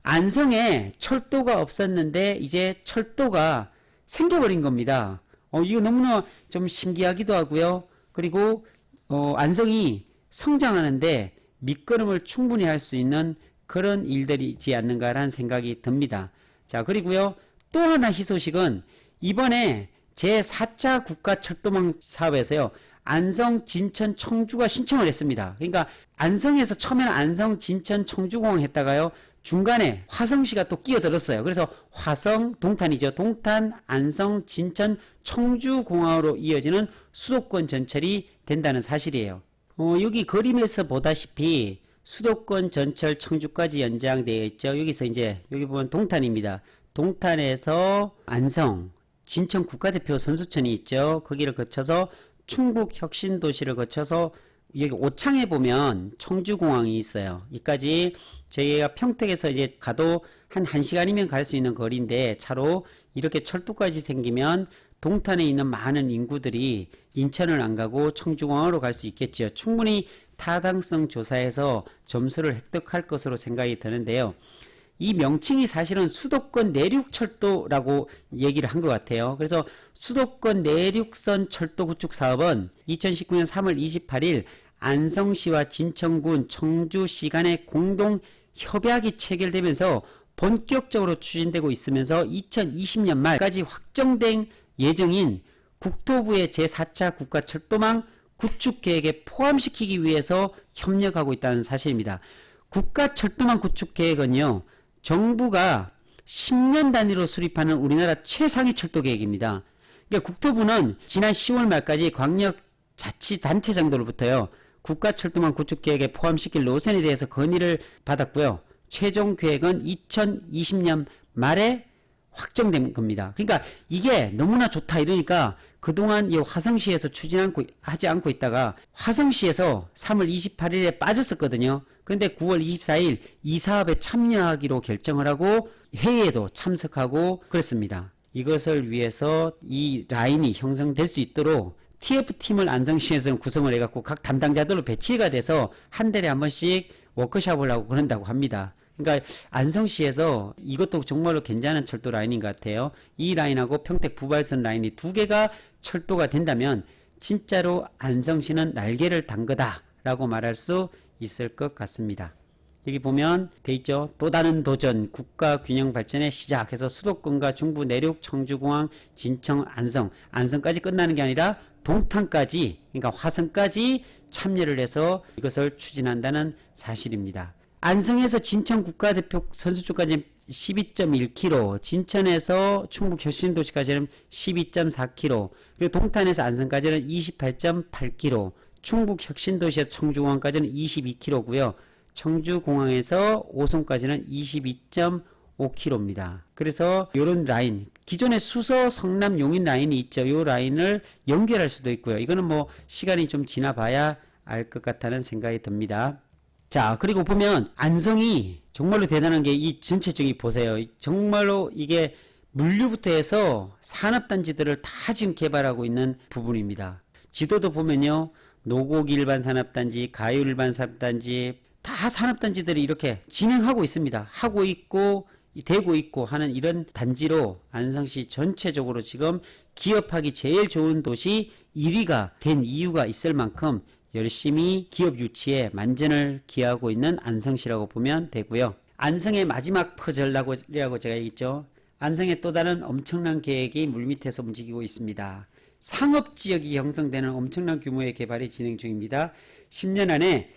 안성에 철도가 없었는데 이제 철도가 생겨버린 겁니다. 이거 너무나 좀 신기하기도 하고요. 그리고 안성이 성장하는데 밑거름을 충분히 할 수 있는 그런 일들이지 않는가라는 생각이 듭니다. 자, 그리고요. 또 하나 희소식은 이번에 제4차 국가철도망 사업에서요. 안성, 진천, 청주가 신청을 했습니다. 그러니까 안성에서 처음에는 안성, 진천, 청주공항 했다가요. 중간에 화성시가 또 끼어들었어요. 그래서 화성, 동탄이죠. 동탄, 안성, 진천, 청주공항으로 이어지는 수도권 전철이 된다는 사실이에요. 여기 그림에서 보다시피 수도권 전철 청주까지 연장되어 있죠. 여기서 이제 여기 보면 동탄입니다. 동탄에서 안성, 진천 국가대표 선수촌이 있죠. 거기를 거쳐서 충북 혁신도시를 거쳐서 여기 오창에 보면 청주공항이 있어요. 여기까지 저희가 평택에서 이제 가도 한 1시간이면 갈 수 있는 거리인데 차로 이렇게 철도까지 생기면 동탄에 있는 많은 인구들이 인천을 안 가고 청주공항으로 갈 수 있겠죠. 충분히 타당성 조사에서 점수를 획득할 것으로 생각이 드는데요. 이 명칭이 사실은 수도권 내륙철도라고 얘기를 한 것 같아요. 그래서 수도권 내륙선 철도 구축 사업은 2019년 3월 28일 안성시와 진천군, 청주시 간의 공동 협약이 체결되면서 본격적으로 추진되고 있으면서 2020년 말까지 확정된 예정인 국토부의 제4차 국가철도망 구축 계획에 포함시키기 위해서 협력하고 있다는 사실입니다. 국가철도망 구축 계획은요, 정부가 10년 단위로 수립하는 우리나라 최상위 철도 계획입니다. 그러니까 국토부는 지난 10월 말까지 광역자치단체 정도로부터요, 국가철도망 구축 계획에 포함시킬 노선에 대해서 건의를 받았고요. 최종 계획은 2020년 말에 확정된 겁니다. 그러니까 이게 너무나 좋다 이러니까 그동안 이 화성시에서 하지 않고 있다가 화성시에서 3월 28일에 빠졌었거든요. 근데 9월 24일 이 사업에 참여하기로 결정을 하고 회의에도 참석하고 그랬습니다. 이것을 위해서 이 라인이 형성될 수 있도록 TF팀을 안성시에서는 구성을 해갖고 각 담당자들로 배치가 돼서 한 달에 한 번씩 워크숍을 하고 그런다고 합니다. 그러니까 안성시에서 이것도 정말로 괜찮은 철도 라인인 것 같아요. 이 라인하고 평택 부발선 라인이 두 개가 철도가 된다면 진짜로 안성시는 날개를 단 거다라고 말할 수 있을 것 같습니다. 여기 보면 돼 있죠. 또 다른 도전 국가 균형 발전의 시작해서 수도권과 중부 내륙 청주공항 진청 안성까지 끝나는 게 아니라 동탄까지, 그러니까 화성까지 참여를 해서 이것을 추진한다는 사실입니다. 안성에서 진천 국가대표 선수촌까지 12.1km, 진천에서 충북 혁신도시까지는 12.4km, 그리고 동탄에서 안성까지는 28.8km, 충북 혁신도시에서 청주공항까지는 22km고요. 청주공항에서 오송까지는 22.5km입니다. 그래서 이런 라인, 기존의 수서 성남 용인 라인이 있죠. 이 라인을 연결할 수도 있고요. 이거는 뭐 시간이 좀 지나봐야 알 것 같다는 생각이 듭니다. 자, 그리고 보면 안성이 정말로 대단한 게 이 전체적인 보세요. 정말로 이게 물류부터 해서 산업단지들을 다 지금 개발하고 있는 부분입니다. 지도도 보면요. 노곡 일반 산업단지, 가요 일반 산업단지 다 산업단지들이 이렇게 진행하고 있습니다. 하고 있고 되고 있고 하는 이런 단지로 안성시 전체적으로 지금 기업하기 제일 좋은 도시 1위가 된 이유가 있을 만큼 열심히 기업 유치에 만전을 기하고 있는 안성시라고 보면 되고요. 안성의 마지막 퍼즐이라고 제가 얘기했죠. 안성의 또 다른 엄청난 계획이 물밑에서 움직이고 있습니다. 상업지역이 형성되는 엄청난 규모의 개발이 진행 중입니다. 10년 안에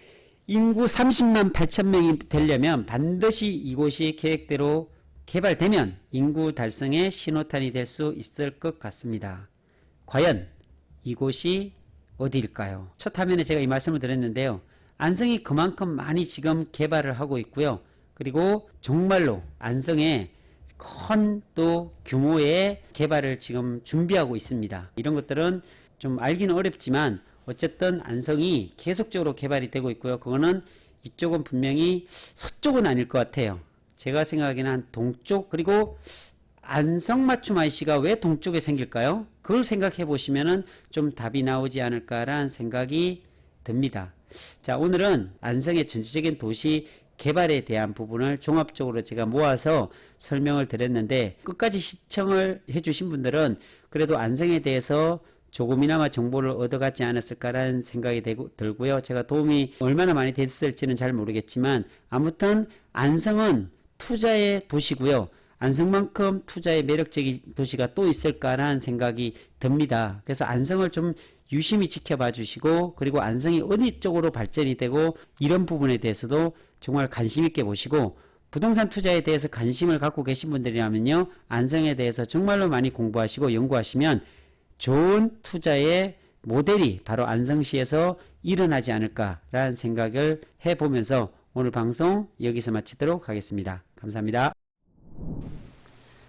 인구 30만 8천 명이 되려면 반드시 이곳이 계획대로 개발되면 인구 달성의 신호탄이 될 수 있을 것 같습니다. 과연 이곳이 어디일까요? 첫 화면에 제가 이 말씀을 드렸는데요. 안성이 그만큼 많이 지금 개발을 하고 있고요. 그리고 정말로 안성에 큰 또 규모의 개발을 지금 준비하고 있습니다. 이런 것들은 좀 알기는 어렵지만 어쨌든 안성이 계속적으로 개발이 되고 있고요. 그거는 이쪽은 분명히 서쪽은 아닐 것 같아요. 제가 생각하기에는 한 동쪽, 그리고 안성맞춤 IC가 왜 동쪽에 생길까요? 그걸 생각해 보시면은 좀 답이 나오지 않을까라는 생각이 듭니다. 자, 오늘은 안성의 전체적인 도시 개발에 대한 부분을 종합적으로 제가 모아서 설명을 드렸는데, 끝까지 시청을 해주신 분들은 그래도 안성에 대해서 조금이나마 정보를 얻어가지 않았을까라는 생각이 들고요. 제가 도움이 얼마나 많이 됐을지는 잘 모르겠지만 아무튼 안성은 투자의 도시고요. 안성만큼 투자의 매력적인 도시가 또 있을까라는 생각이 듭니다. 그래서 안성을 좀 유심히 지켜봐 주시고, 그리고 안성이 어느 쪽으로 발전이 되고 이런 부분에 대해서도 정말 관심 있게 보시고, 부동산 투자에 대해서 관심을 갖고 계신 분들이라면요, 안성에 대해서 정말로 많이 공부하시고 연구하시면 좋은 투자의 모델이 바로 안성시에서 일어나지 않을까라는 생각을 해보면서 오늘 방송 여기서 마치도록 하겠습니다. 감사합니다.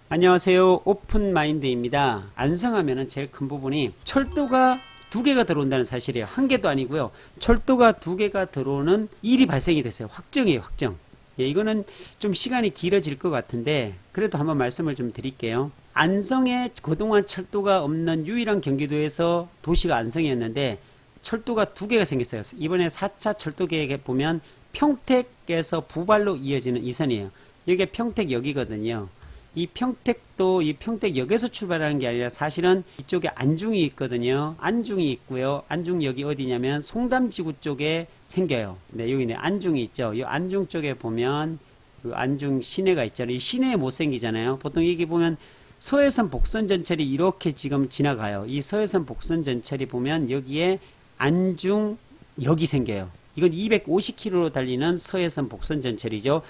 안녕하세요. 오픈마인드입니다. 안성하면은 제일 큰 부분이 철도가 2개가 들어온다는 사실이에요. 1개도 아니고요. 철도가 2개가 들어오는 일이 발생이 됐어요. 확정이에요. 확정. 예, 이거는 좀 시간이 길어질 것 같은데 그래도 한번 말씀을 좀 드릴게요. 안성에 그동안 철도가 없는 유일한 경기도에서 도시가 안성이었는데 철도가 2개가 생겼어요. 이번에 4차 철도 계획에 보면 평택에서 부발로 이어지는 이 선이에요. 여기가 평택역이거든요. 이 평택도 이 평택역에서 출발하는 게 아니라 사실은 이쪽에 안중이 있거든요. 안중이 있고요. 안중역이 어디냐면 송담지구 쪽에 생겨요. 네, 여기네. 안중이 있죠. 이 안중 쪽에 보면 그 안중 시내가 있잖아요. 이 시내에 못 생기잖아요. 보통 여기 보면 서해선 복선 전철이 이렇게 지금 지나가요. 이 서해선 복선 전철이 보면 여기에 안중역이 생겨요. 이건 250km로 달리는 서해선 복선 전철이죠.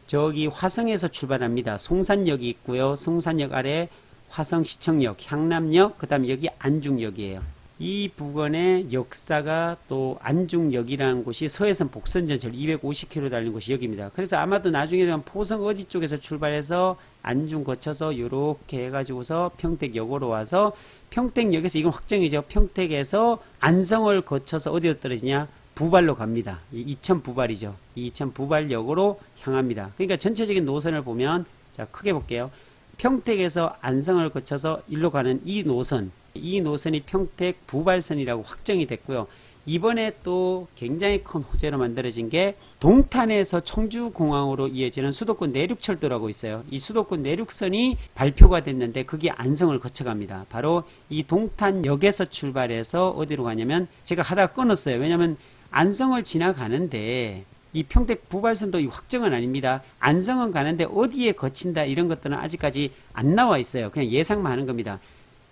저기 화성에서 출발합니다. 송산역이 있고요. 송산역 아래 화성시청역, 향남역, 그 다음에 여기 안중역이에요. 이 부근의 역사가 또 안중역이라는 곳이 서해선 복선전철 250km 달리는 곳이 여기입니다. 그래서 아마도 나중에 되면 포성 어디 쪽에서 출발해서 안중 거쳐서 이렇게 해가지고서 평택역으로 와서 평택역에서, 이건 확정이죠. 평택에서 안성을 거쳐서 어디로 떨어지냐? 부발로 갑니다. 이천 부발이죠. 이천 부발역으로 향합니다. 그러니까 전체적인 노선을 보면, 자, 크게 볼게요. 평택에서 안성을 거쳐서 일로 가는 이 노선이 평택 부발선이라고 확정이 됐고요. 이번에 또 굉장히 큰 호재로 만들어진 게 동탄에서 청주공항으로 이어지는 수도권 내륙철도라고 있어요. 이 수도권 내륙선이 발표가 됐는데 그게 안성을 거쳐갑니다. 바로 이 동탄역에서 출발해서 어디로 가냐면, 제가 하다가 끊었어요. 왜냐면 안성을 지나가는데 이 평택 부발선도 이 확정은 아닙니다. 안성은 가는데 어디에 거친다 이런 것들은 아직까지 안 나와 있어요. 그냥 예상만 하는 겁니다.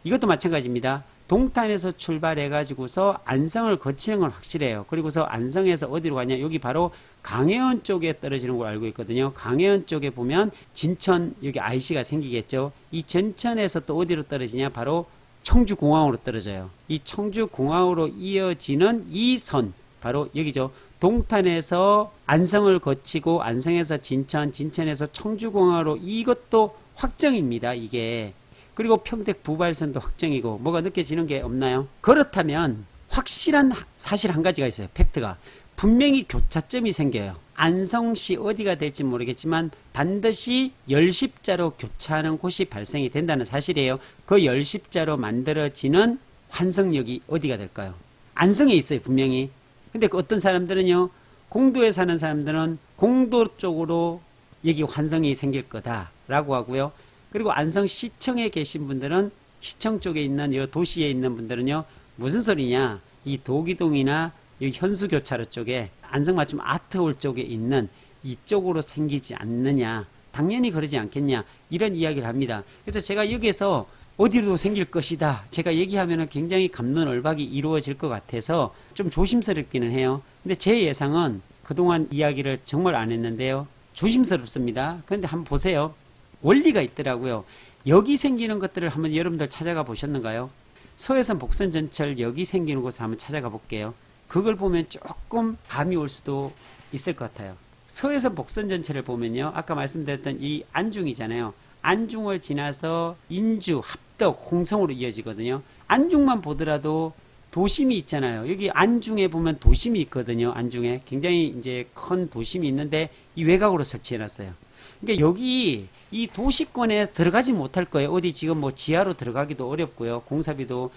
이것도 마찬가지입니다. 동탄에서 출발해 가지고서 안성을 거치는 건 확실해요. 그리고서 안성에서 어디로 가냐, 여기 바로 강해원 쪽에 떨어지는 걸 알고 있거든요. 강해원 쪽에 보면 진천, 여기 IC가 생기겠죠. 이 전천에서 또 어디로 떨어지냐, 바로 청주공항으로 떨어져요. 이 청주공항으로 이어지는 이 선, 바로 여기죠. 동탄에서 안성을 거치고 안성에서 진천, 진천에서 청주공항으로, 이것도 확정입니다. 이게 그리고 평택 부발선도 확정이고 뭐가 느껴지는 게 없나요? 그렇다면 확실한 사실 한 가지가 있어요. 팩트가. 분명히 교차점이 생겨요. 안성시 어디가 될지 모르겠지만 반드시 열십자로 교차하는 곳이 발생이 된다는 사실이에요. 그 열십자로 만들어지는 환성역이 어디가 될까요? 안성에 있어요, 분명히. 근데 그 어떤 사람들은요, 공도에 사는 사람들은 공도 쪽으로 여기 환성이 생길 거다라고 하고요. 그리고 안성시청에 계신 분들은 시청 쪽에 있는 이 도시에 있는 분들은요, 무슨 소리냐? 이 도기동이나 이 현수교차로 쪽에 안성맞춤 아트홀 쪽에 있는 이쪽으로 생기지 않느냐? 당연히 그러지 않겠냐? 이런 이야기를 합니다. 그래서 제가 여기에서 어디로 생길 것이다. 제가 얘기하면 굉장히 갑론을박이 이루어질 것 같아서 좀 조심스럽기는 해요. 근데 제 예상은 그동안 이야기를 정말 안 했는데요. 조심스럽습니다. 그런데 한번 보세요. 원리가 있더라고요. 여기 생기는 것들을 한번 여러분들 찾아가 보셨는가요? 서해선 복선전철 여기 생기는 곳을 한번 찾아가 볼게요. 그걸 보면 조금 감이 올 수도 있을 것 같아요. 서해선 복선전철을 보면요. 아까 말씀드렸던 이 안중이잖아요. 안중을 지나서 인주, 합덕, 홍성으로 이어지거든요. 안중만 보더라도 도심이 있잖아요. 여기 안중에 보면 도심이 있거든요. 안중에 굉장히 이제 큰 도심이 있는데 이 외곽으로 설치해 놨어요. 그러니까 여기 이 도시권에 들어가지 못할 거예요. 어디 지금 뭐 지하로 들어가기도 어렵고요. 공사비도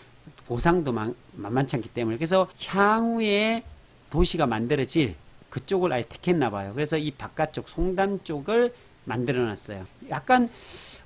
보상도 만만치 않기 때문에. 그래서 향후에 도시가 만들어질 그쪽을 아예 택했나 봐요. 그래서 이 바깥쪽 송담 쪽을 만들어 놨어요. 약간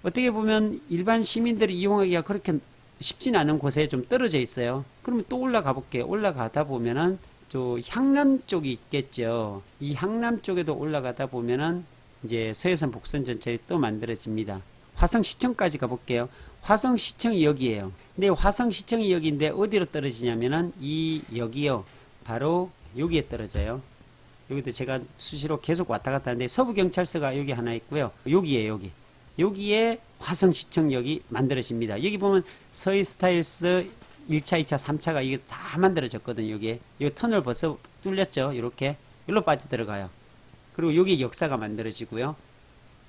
어떻게 보면 일반 시민들이 이용하기가 그렇게 쉽진 않은 곳에 좀 떨어져 있어요. 그러면 또 올라가 볼게요. 올라가다 보면은 또 향남 쪽이 있겠죠. 이 향남 쪽에도 올라가다 보면은 이제 서해선 복선전철이 또 만들어집니다. 화성시청까지 가볼게요. 화성시청이 여기에요. 근데 화성시청이 여기인데 어디로 떨어지냐면은 이 여기요. 바로 여기에 떨어져요. 여기도 제가 수시로 계속 왔다 갔다 하는데 서부경찰서가 여기 하나 있고요. 여기에요, 여기. 여기에 화성시청역이 만들어집니다. 여기 보면 서해스타일스 1차, 2차, 3차가 이게 다 만들어졌거든요. 여기에. 여기 터널 벌써 뚫렸죠. 이렇게. 여기로 빠져들어가요. 그리고 여기 역사가 만들어지고요.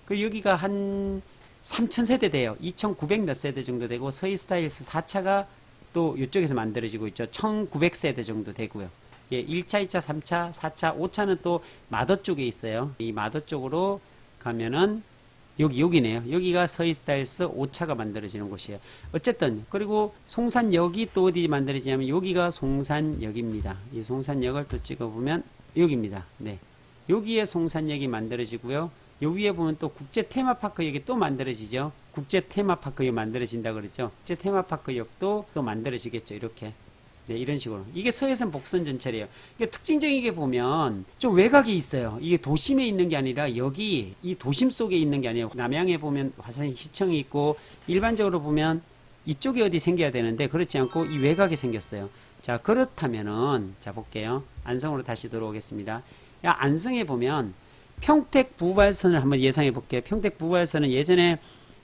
그 여기가 한 3000세대 돼요. 2900 몇 세대 정도 되고 서해스타일스 4차가 또 이쪽에서 만들어지고 있죠. 1900세대 정도 되고요. 예, 1차, 2차, 3차, 4차, 5차는 또 마도 쪽에 있어요. 이 마도 쪽으로 가면은 여기네요. 여기가 서해스타일스 5차가 만들어지는 곳이에요. 어쨌든 그리고 송산역이 또 어디 만들어지냐면 여기가 송산역입니다. 이 송산역을 또 찍어보면 여기입니다. 네, 여기에 송산역이 만들어지고요. 요 위에 보면 또 국제 테마파크역이 또 만들어지죠. 국제 테마파크역 만들어진다 그랬죠. 국제 테마파크역도 또 만들어지겠죠. 이렇게. 네, 이런 식으로. 이게 서해선 복선전철이에요. 그러니까 특징적이게 보면 좀 외곽이 있어요. 이게 도심에 있는 게 아니라 여기 이 도심 속에 있는 게 아니에요. 남양에 보면 화성시청이 있고 일반적으로 보면 이쪽에 어디 생겨야 되는데 그렇지 않고 이 외곽에 생겼어요. 자, 그렇다면은 자 볼게요. 안성으로 다시 들어오겠습니다. 야, 안성에 보면 평택 부발선을 한번 예상해 볼게요. 평택 부발선은 예전에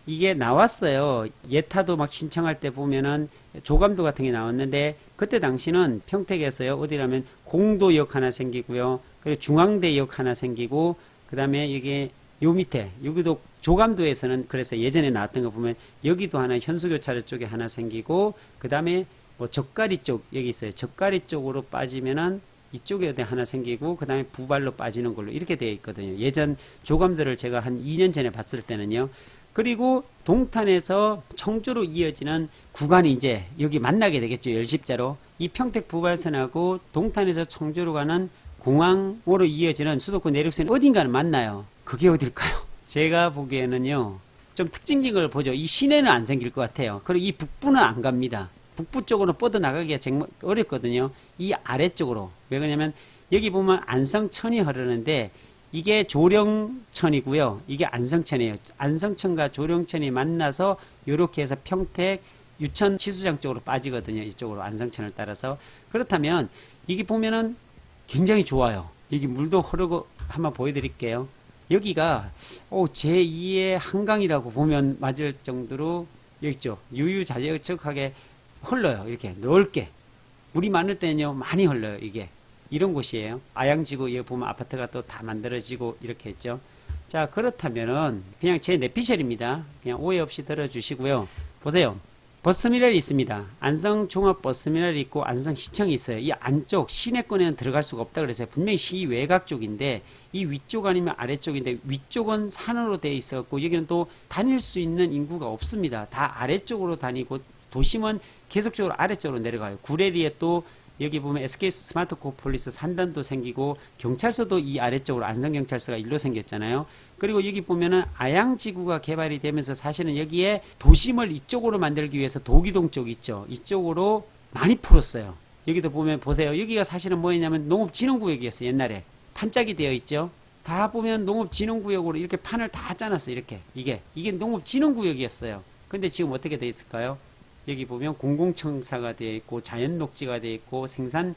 이게 나왔어요. 예타도 막 신청할 때 보면은 조감도 같은 게 나왔는데 그때 당시는 평택에서요. 어디라면 공도역 하나 생기고요. 그리고 중앙대역 하나 생기고 그 다음에 이게 요 밑에 여기도 조감도에서는 그래서 예전에 나왔던 거 보면 여기도 하나 현수교차로 쪽에 하나 생기고 그 다음에 뭐 젓가리 쪽 여기 있어요. 젓가리 쪽으로 빠지면은 이쪽에 하나 생기고 그 다음에 부발로 빠지는 걸로 이렇게 되어 있거든요. 예전 조감들을 제가 한 2년 전에 봤을 때는요. 그리고 동탄에서 청주로 이어지는 구간이 이제 여기 만나게 되겠죠. 열십자로. 이 평택 부발선하고 동탄에서 청주로 가는 공항으로 이어지는 수도권 내륙선이 어딘가는 만나요. 그게 어딜까요? 제가 보기에는요. 좀 특징적인 걸 보죠. 이 시내는 안 생길 것 같아요. 그리고 이 북부는 안 갑니다. 북부 쪽으로 뻗어나가기가 정말 어렵거든요. 이 아래쪽으로. 왜 그러냐면 여기 보면 안성천이 흐르는데 이게 조령천이고요. 이게 안성천이에요. 안성천과 조령천이 만나서 이렇게 해서 평택 유천 치수장 쪽으로 빠지거든요. 이쪽으로 안성천을 따라서. 그렇다면 이게 보면은 굉장히 좋아요. 여기 물도 흐르고 한번 보여드릴게요. 여기가 제2의 한강이라고 보면 맞을 정도로 여기 있죠. 유유자적하게 흘러요. 이렇게 넓게. 물이 많을 때는요 많이 흘러요. 이게. 이런 곳이에요. 아양지구 여기 보면 아파트가 또 다 만들어지고 이렇게 했죠. 자, 그렇다면은 그냥 제 내피셜입니다. 그냥 오해 없이 들어주시고요. 보세요. 버스터미널이 있습니다. 안성종합버스터미널이 있고 안성시청이 있어요. 이 안쪽 시내권에는 들어갈 수가 없다 그래서요. 분명히 시 외곽 쪽인데 이 위쪽 아니면 아래쪽인데 위쪽은 산으로 되어 있었고 여기는 또 다닐 수 있는 인구가 없습니다. 다 아래쪽으로 다니고 도심은 계속적으로 아래쪽으로 내려가요. 구례리에 또 여기 보면 SK 스마트코폴리스 산단도 생기고 경찰서도 이 아래쪽으로 안성경찰서가 일로 생겼잖아요. 그리고 여기 보면은 아양지구가 개발이 되면서 사실은 여기에 도심을 이쪽으로 만들기 위해서 도기동 쪽 있죠. 이쪽으로 많이 풀었어요. 여기도 보면 보세요. 여기가 사실은 뭐였냐면 농업진흥구역이었어요. 옛날에 판짝이 되어 있죠. 다 보면 농업진흥구역으로 이렇게 판을 다 짜놨어요. 이렇게 이게 농업진흥구역이었어요. 근데 지금 어떻게 되어 있을까요? 여기 보면 공공청사가 되어 있고 자연녹지가 되어 있고 생산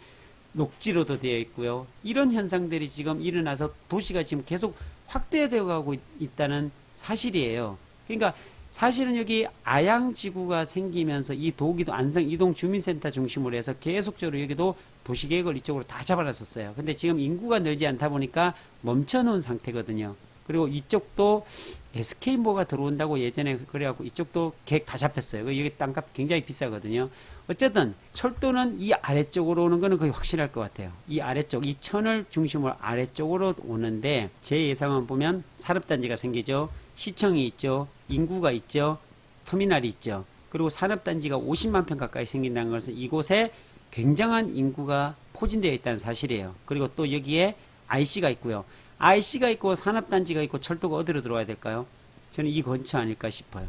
녹지로도 되어 있고요. 이런 현상들이 지금 일어나서 도시가 지금 계속 확대되어 가고 있다는 사실이에요. 그러니까 사실은 여기 아양지구가 생기면서 이 도기도 안성 이동 주민센터 중심으로 해서 계속적으로 여기도 도시계획을 이쪽으로 다 잡아놨었어요. 근데 지금 인구가 늘지 않다 보니까 멈춰놓은 상태거든요. 그리고 이쪽도 SK모가 들어온다고 예전에 그래갖고 이쪽도 계획 다 잡혔어요. 여기 땅값 굉장히 비싸거든요. 어쨌든 철도는 이 아래쪽으로 오는 거는 거의 확실할 것 같아요. 이 아래쪽, 이 천을 중심으로 아래쪽으로 오는데 제 예상은 보면 산업단지가 생기죠. 시청이 있죠. 인구가 있죠. 터미널이 있죠. 그리고 산업단지가 50만 평 가까이 생긴다는 것은 이곳에 굉장한 인구가 포진되어 있다는 사실이에요. 그리고 또 여기에 IC가 있고요. IC가 있고 산업단지가 있고 철도가 어디로 들어와야 될까요? 저는 이 근처 아닐까 싶어요.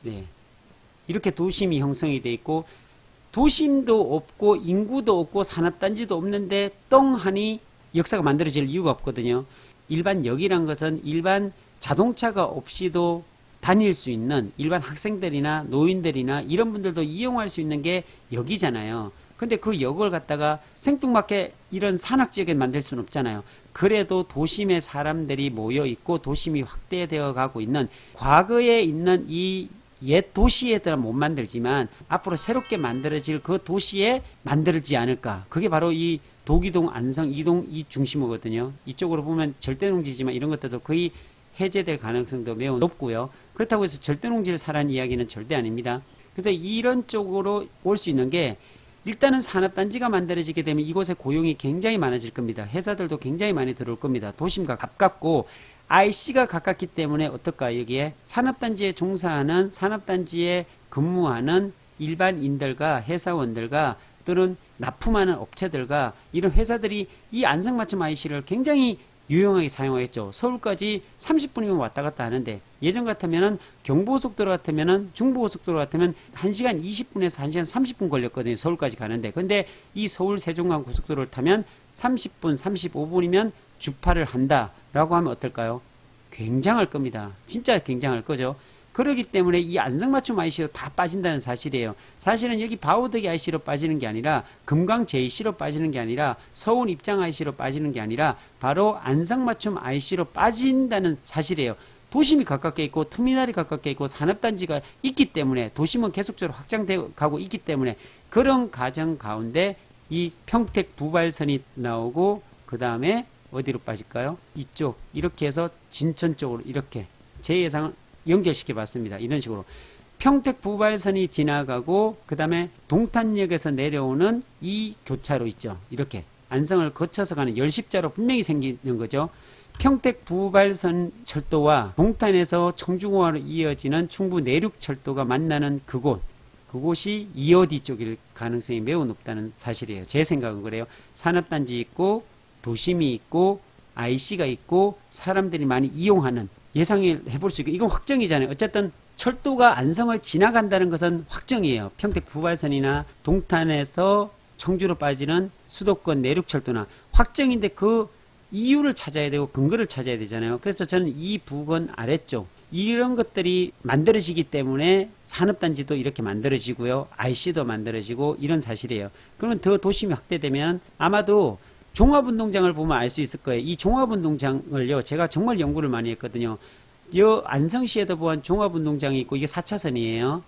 네. 이렇게 도심이 형성이 돼 있고 도심도 없고 인구도 없고 산업단지도 없는데 떵하니 역사가 만들어질 이유가 없거든요. 일반 역이란 것은 일반 자동차가 없이도 다닐 수 있는 일반 학생들이나 노인들이나 이런 분들도 이용할 수 있는 게 역이잖아요. 근데 그 역을 갖다가 생뚱맞게 이런 산악지역에 만들 수는 없잖아요. 그래도 도심에 사람들이 모여 있고 도심이 확대되어 가고 있는 과거에 있는 이 옛 도시에들은 못 만들지만 앞으로 새롭게 만들어질 그 도시에 만들지 않을까. 그게 바로 이 도기동, 안성, 이동 이 중심이거든요. 이쪽으로 보면 절대농지지만 이런 것들도 거의 해제될 가능성도 매우 높고요. 그렇다고 해서 절대농지를 사라는 이야기는 절대 아닙니다. 그래서 이런 쪽으로 올 수 있는 게 일단은 산업단지가 만들어지게 되면 이곳에 고용이 굉장히 많아질 겁니다. 회사들도 굉장히 많이 들어올 겁니다. 도심과 가깝고 IC가 가깝기 때문에 어떨까 여기에 산업단지에 종사하는 산업단지에 근무하는 일반인들과 회사원들과 또는 납품하는 업체들과 이런 회사들이 이 안성맞춤 IC를 굉장히 유용하게 사용하겠죠. 서울까지 30분이면 왔다 갔다 하는데 예전 같으면은 경부고속도로 같으면은 중부고속도로 같으면 1시간 20분에서 1시간 30분 걸렸거든요. 서울까지 가는데. 근데 이 서울 세종간 고속도로를 타면 30분, 35분이면 주파를 한다라고 하면 어떨까요? 굉장할 겁니다. 진짜 굉장할 거죠. 그렇기 때문에 이 안성맞춤 IC로 다 빠진다는 사실이에요. 사실은 여기 바우덕이 IC로 빠지는 게 아니라 금강 JC로 빠지는 게 아니라 서운 입장 IC로 빠지는 게 아니라 바로 안성맞춤 IC로 빠진다는 사실이에요. 도심이 가깝게 있고 터미널이 가깝게 있고 산업단지가 있기 때문에 도심은 계속적으로 확장되어 가고 있기 때문에 그런 과정 가운데 이 평택 부발선이 나오고 그 다음에 어디로 빠질까요? 이쪽 이렇게 해서 진천 쪽으로 이렇게 제 예상은 연결시켜 봤습니다. 이런 식으로 평택 부발선이 지나가고 그 다음에 동탄역에서 내려오는 이 교차로 있죠. 이렇게 안성을 거쳐서 가는 열십자로 분명히 생기는 거죠. 평택 부발선 철도와 동탄에서 청주공항으로 이어지는 충북 내륙철도가 만나는 그곳이 이어디 쪽일 가능성이 매우 높다는 사실이에요. 제 생각은 그래요. 산업단지 있고 도심이 있고 IC가 있고 사람들이 많이 이용하는 예상을 해볼 수 있고 이건 확정이잖아요. 어쨌든 철도가 안성을 지나간다는 것은 확정이에요. 평택 부발선이나 동탄에서 청주로 빠지는 수도권 내륙철도나 확정인데 그 이유를 찾아야 되고 근거를 찾아야 되잖아요. 그래서 저는 이 부근 아래쪽 이런 것들이 만들어지기 때문에 산업단지도 이렇게 만들어지고요. IC도 만들어지고 이런 사실이에요. 그러면 더 도심이 확대되면 아마도 종합운동장을 보면 알 수 있을 거예요. 이 종합운동장을요, 제가 정말 연구를 많이 했거든요. 여 안성시에도 보면 종합운동장이 있고, 이게 4차선이에요.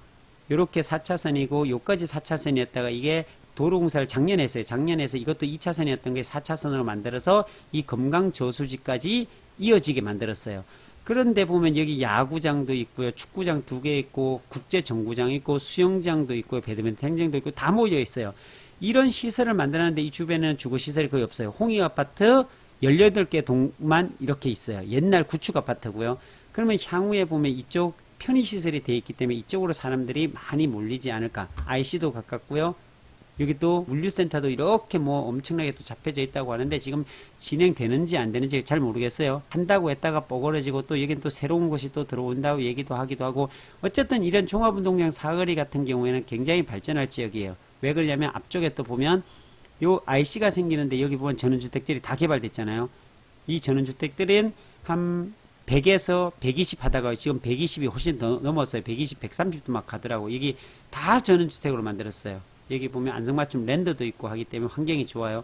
요렇게 4차선이고, 요까지 4차선이었다가 이게 도로공사를 작년에 했어요. 작년에 해서 이것도 2차선이었던 게 4차선으로 만들어서 이 검강 저수지까지 이어지게 만들었어요. 그런데 보면 여기 야구장도 있고요. 축구장 2개 있고 국제정구장 있고 수영장도 있고 배드민턴장도 있고 다 모여 있어요. 이런 시설을 만들었는데 이 주변에는 주거시설이 거의 없어요. 홍익아파트 18개 동만 이렇게 있어요. 옛날 구축 아파트고요. 그러면 향후에 보면 이쪽 편의시설이 되어 있기 때문에 이쪽으로 사람들이 많이 몰리지 않을까. IC도 가깝고요. 여기 또 물류센터도 이렇게 뭐 엄청나게 또 잡혀져 있다고 하는데 지금 진행되는지 안 되는지 잘 모르겠어요. 한다고 했다가 뻐그러지고 또 여긴 또 새로운 곳이 또 들어온다고 얘기도 하기도 하고 어쨌든 이런 종합운동장 사거리 같은 경우에는 굉장히 발전할 지역이에요. 왜 그러냐면 앞쪽에 또 보면 요 IC가 생기는데 여기 보면 전원주택들이 다 개발됐잖아요. 이 전원주택들은 한 100에서 120 하다가 지금 120이 훨씬 더 넘었어요. 120, 130도 막 가더라고. 여기 다 전원주택으로 만들었어요. 여기 보면 안성맞춤 랜드도 있고 하기 때문에 환경이 좋아요.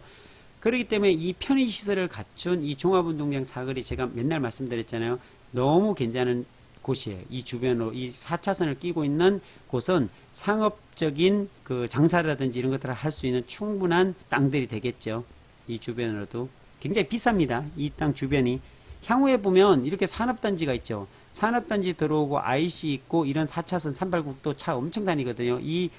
그렇기 때문에 이 편의시설을 갖춘 이 종합운동장 사거리 제가 맨날 말씀드렸잖아요. 너무 괜찮은 곳이에요. 이 주변으로 이 4차선을 끼고 있는 곳은 상업적인 그 장사라든지 이런 것들을 할 수 있는 충분한 땅들이 되겠죠. 이 주변으로도 굉장히 비쌉니다. 이 땅 주변이. 향후에 보면 이렇게 산업단지가 있죠. 산업단지 들어오고 IC 있고 이런 4차선 38국도 차 엄청 다니거든요. 이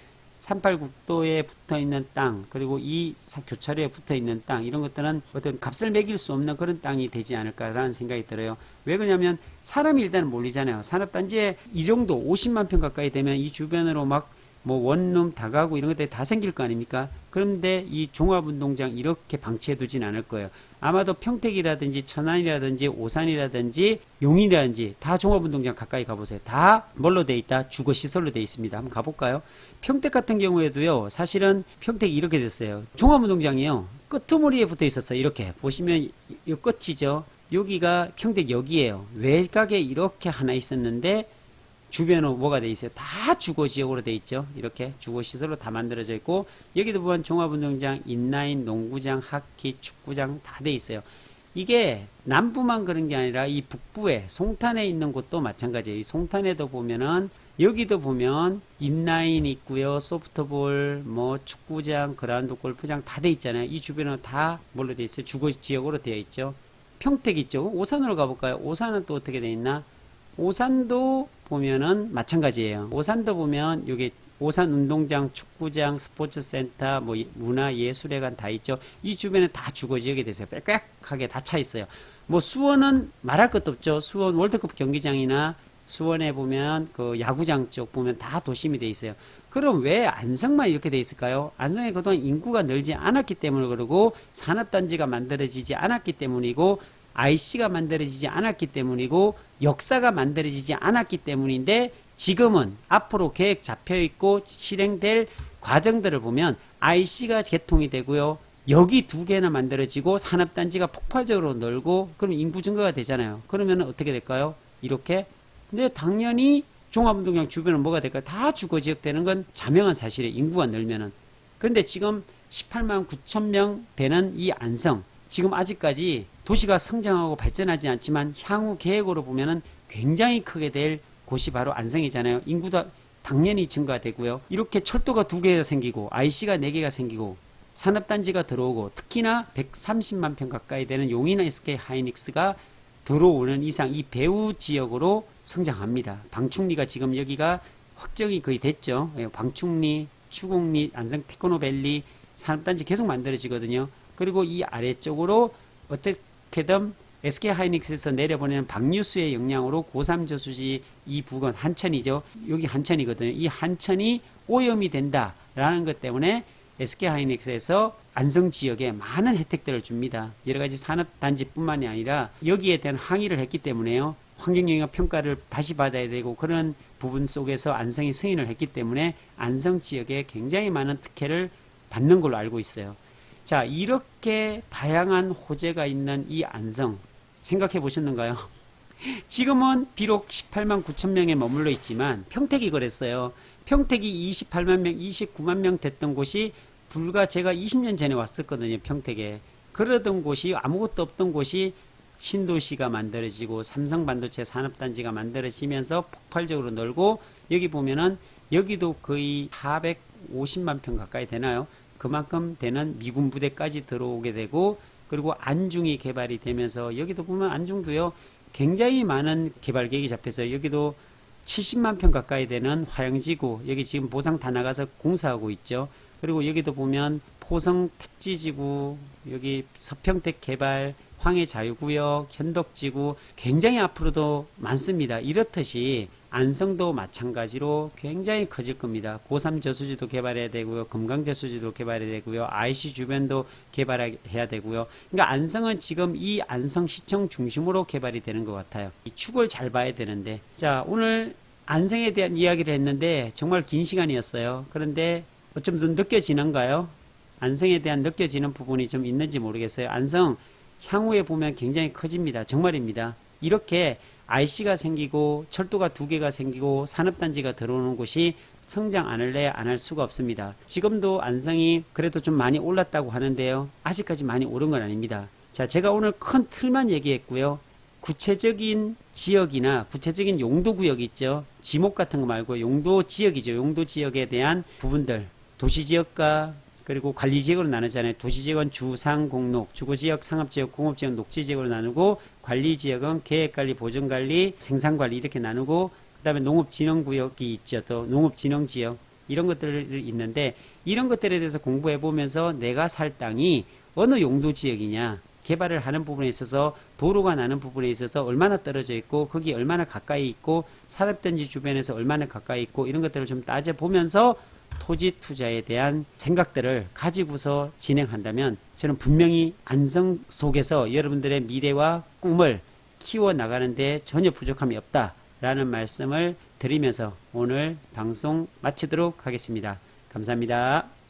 38국도에 붙어 있는 땅, 그리고 이 교차로에 붙어 있는 땅, 이런 것들은 어떤 값을 매길 수 없는 그런 땅이 되지 않을까라는 생각이 들어요. 왜 그러냐면 사람이 일단 몰리잖아요. 산업단지에 이 정도 50만 평 가까이 되면 이 주변으로 막 뭐 원룸, 다가구 이런 것들이 다 생길 거 아닙니까? 그런데 이 종합운동장 이렇게 방치해 두진 않을 거예요. 아마도 평택이라든지 천안이라든지 오산이라든지 용인이라든지 다 종합운동장 가까이 가보세요. 다 뭘로 돼 있다? 주거시설로 돼 있습니다. 한번 가볼까요? 평택 같은 경우에도요. 사실은 평택이 이렇게 됐어요. 종합운동장이요. 끄트머리에 붙어 있었어요. 이렇게 보시면 이 끝이죠. 여기가 평택역이에요. 외곽에 이렇게 하나 있었는데 주변으로 뭐가 돼 있어요? 다 주거지역으로 돼 있죠. 이렇게 주거시설로 다 만들어져 있고 여기도 보면 종합운동장, 인라인, 농구장, 하키, 축구장 다 돼 있어요. 이게 남부만 그런 게 아니라 이 북부에 송탄에 있는 곳도 마찬가지예요. 이 송탄에도 보면은 여기도 보면 인라인 있고요. 소프트볼, 뭐 축구장, 그라운드 골프장 다 돼 있잖아요. 이 주변은 다 뭘로 돼 있어요? 주거지역으로 되어 있죠. 평택 있죠. 오산으로 가볼까요? 오산은 또 어떻게 돼 있나? 오산도 보면은 마찬가지예요. 오산도 보면 여기 오산 운동장, 축구장, 스포츠센터, 뭐 문화예술회관 다 있죠. 이 주변에 다 주거지역이 되세요. 빽빽하게 다 차 있어요. 뭐 수원은 말할 것도 없죠. 수원 월드컵 경기장이나 수원에 보면 그 야구장 쪽 보면 다 도심이 돼 있어요. 그럼 왜 안성만 이렇게 돼 있을까요? 안성에 그동안 인구가 늘지 않았기 때문에 그러고 산업단지가 만들어지지 않았기 때문이고 IC가 만들어지지 않았기 때문이고 역사가 만들어지지 않았기 때문인데 지금은 앞으로 계획 잡혀 있고 실행될 과정들을 보면 IC가 개통이 되고요. 여기 2개나 만들어지고 산업단지가 폭발적으로 늘고 그럼 인구 증가가 되잖아요. 그러면 어떻게 될까요? 이렇게. 근데 당연히 종합운동장 주변은 뭐가 될까요? 다 주거지역 되는 건 자명한 사실이에요. 인구가 늘면은. 그런데 지금 18만 9천 명 되는 이 안성 지금 아직까지 도시가 성장하고 발전하지 않지만 향후 계획으로 보면은 굉장히 크게 될 곳이 바로 안성이잖아요. 인구도 당연히 증가되고요. 이렇게 철도가 2개가 생기고 IC가 4개가 생기고 산업단지가 들어오고 특히나 130만 평 가까이 되는 용인 SK 하이닉스가 들어오는 이상 이 배후 지역으로 성장합니다. 방충리가 지금 여기가 확정이 거의 됐죠. 방충리, 추곡리, 안성 테크노밸리 산업단지 계속 만들어지거든요. 그리고 이 아래쪽으로 어떻게든 SK 하이닉스에서 내려보내는 방류수의 영향으로 고3 저수지 이 부근 한천이죠. 여기 한천이거든요. 이 한천이 오염이 된다라는 것 때문에 SK 하이닉스에서 안성 지역에 많은 혜택들을 줍니다. 여러 가지 산업단지뿐만이 아니라 여기에 대한 항의를 했기 때문에요. 환경영향 평가를 다시 받아야 되고 그런 부분 속에서 안성이 승인을 했기 때문에 안성 지역에 굉장히 많은 특혜를 받는 걸로 알고 있어요. 자, 이렇게 다양한 호재가 있는 이 안성 생각해 보셨는가요? 지금은 비록 18만 9천 명에 머물러 있지만 평택이 그랬어요. 평택이 28만 명, 29만 명 됐던 곳이 불과 제가 20년 전에 왔었거든요. 평택에. 그러던 곳이 아무것도 없던 곳이 신도시가 만들어지고 삼성반도체 산업단지가 만들어지면서 폭발적으로 늘고 여기 보면은 여기도 거의 450만 평 가까이 되나요? 그만큼 되는 미군 부대까지 들어오게 되고 그리고 안중이 개발이 되면서 여기도 보면 안중도요 굉장히 많은 개발 계획이 잡혀서 여기도 70만 평 가까이 되는 화영지구, 여기 지금 보상 다 나가서 공사하고 있죠. 그리고 여기도 보면 포성 택지지구, 여기 서평택 개발, 황해 자유구역, 현덕지구 굉장히 앞으로도 많습니다. 이렇듯이 안성도 마찬가지로 굉장히 커질 겁니다. 고3 저수지도 개발해야 되고요. 금강 저수지도 개발해야 되고요. IC 주변도 개발해야 되고요. 그러니까 안성은 지금 이 안성시청 중심으로 개발이 되는 것 같아요. 이 축을 잘 봐야 되는데, 자, 오늘 안성에 대한 이야기를 했는데 정말 긴 시간이었어요. 그런데 어쩜 좀 느껴지는가요? 안성에 대한 느껴지는 부분이 좀 있는지 모르겠어요. 안성 향후에 보면 굉장히 커집니다. 정말입니다. 이렇게 IC가 생기고 철도가 2개가 생기고 산업단지가 들어오는 곳이 성장 안 할래 안 할 수가 없습니다. 지금도 안성이 그래도 좀 많이 올랐다고 하는데요. 아직까지 많이 오른 건 아닙니다. 자, 제가 오늘 큰 틀만 얘기했고요. 구체적인 지역이나 구체적인 용도구역 있죠. 지목 같은 거 말고 용도 지역이죠. 용도 지역에 대한 부분들, 도시지역과 그리고 관리지역으로 나누잖아요. 도시지역은 주상, 공록, 주거지역, 상업지역, 공업지역, 녹지지역으로 나누고, 관리지역은 계획관리, 보존관리, 생산관리 이렇게 나누고, 그 다음에 농업진흥구역이 있죠. 또 농업진흥지역 이런 것들이 있는데, 이런 것들에 대해서 공부해 보면서 내가 살 땅이 어느 용도지역이냐, 개발을 하는 부분에 있어서 도로가 나는 부분에 있어서 얼마나 떨어져 있고 거기 얼마나 가까이 있고 산업단지 주변에서 얼마나 가까이 있고 이런 것들을 좀 따져보면서 토지 투자에 대한 생각들을 가지고서 진행한다면 저는 분명히 안성 속에서 여러분들의 미래와 꿈을 키워나가는데 전혀 부족함이 없다라는 말씀을 드리면서 오늘 방송 마치도록 하겠습니다. 감사합니다.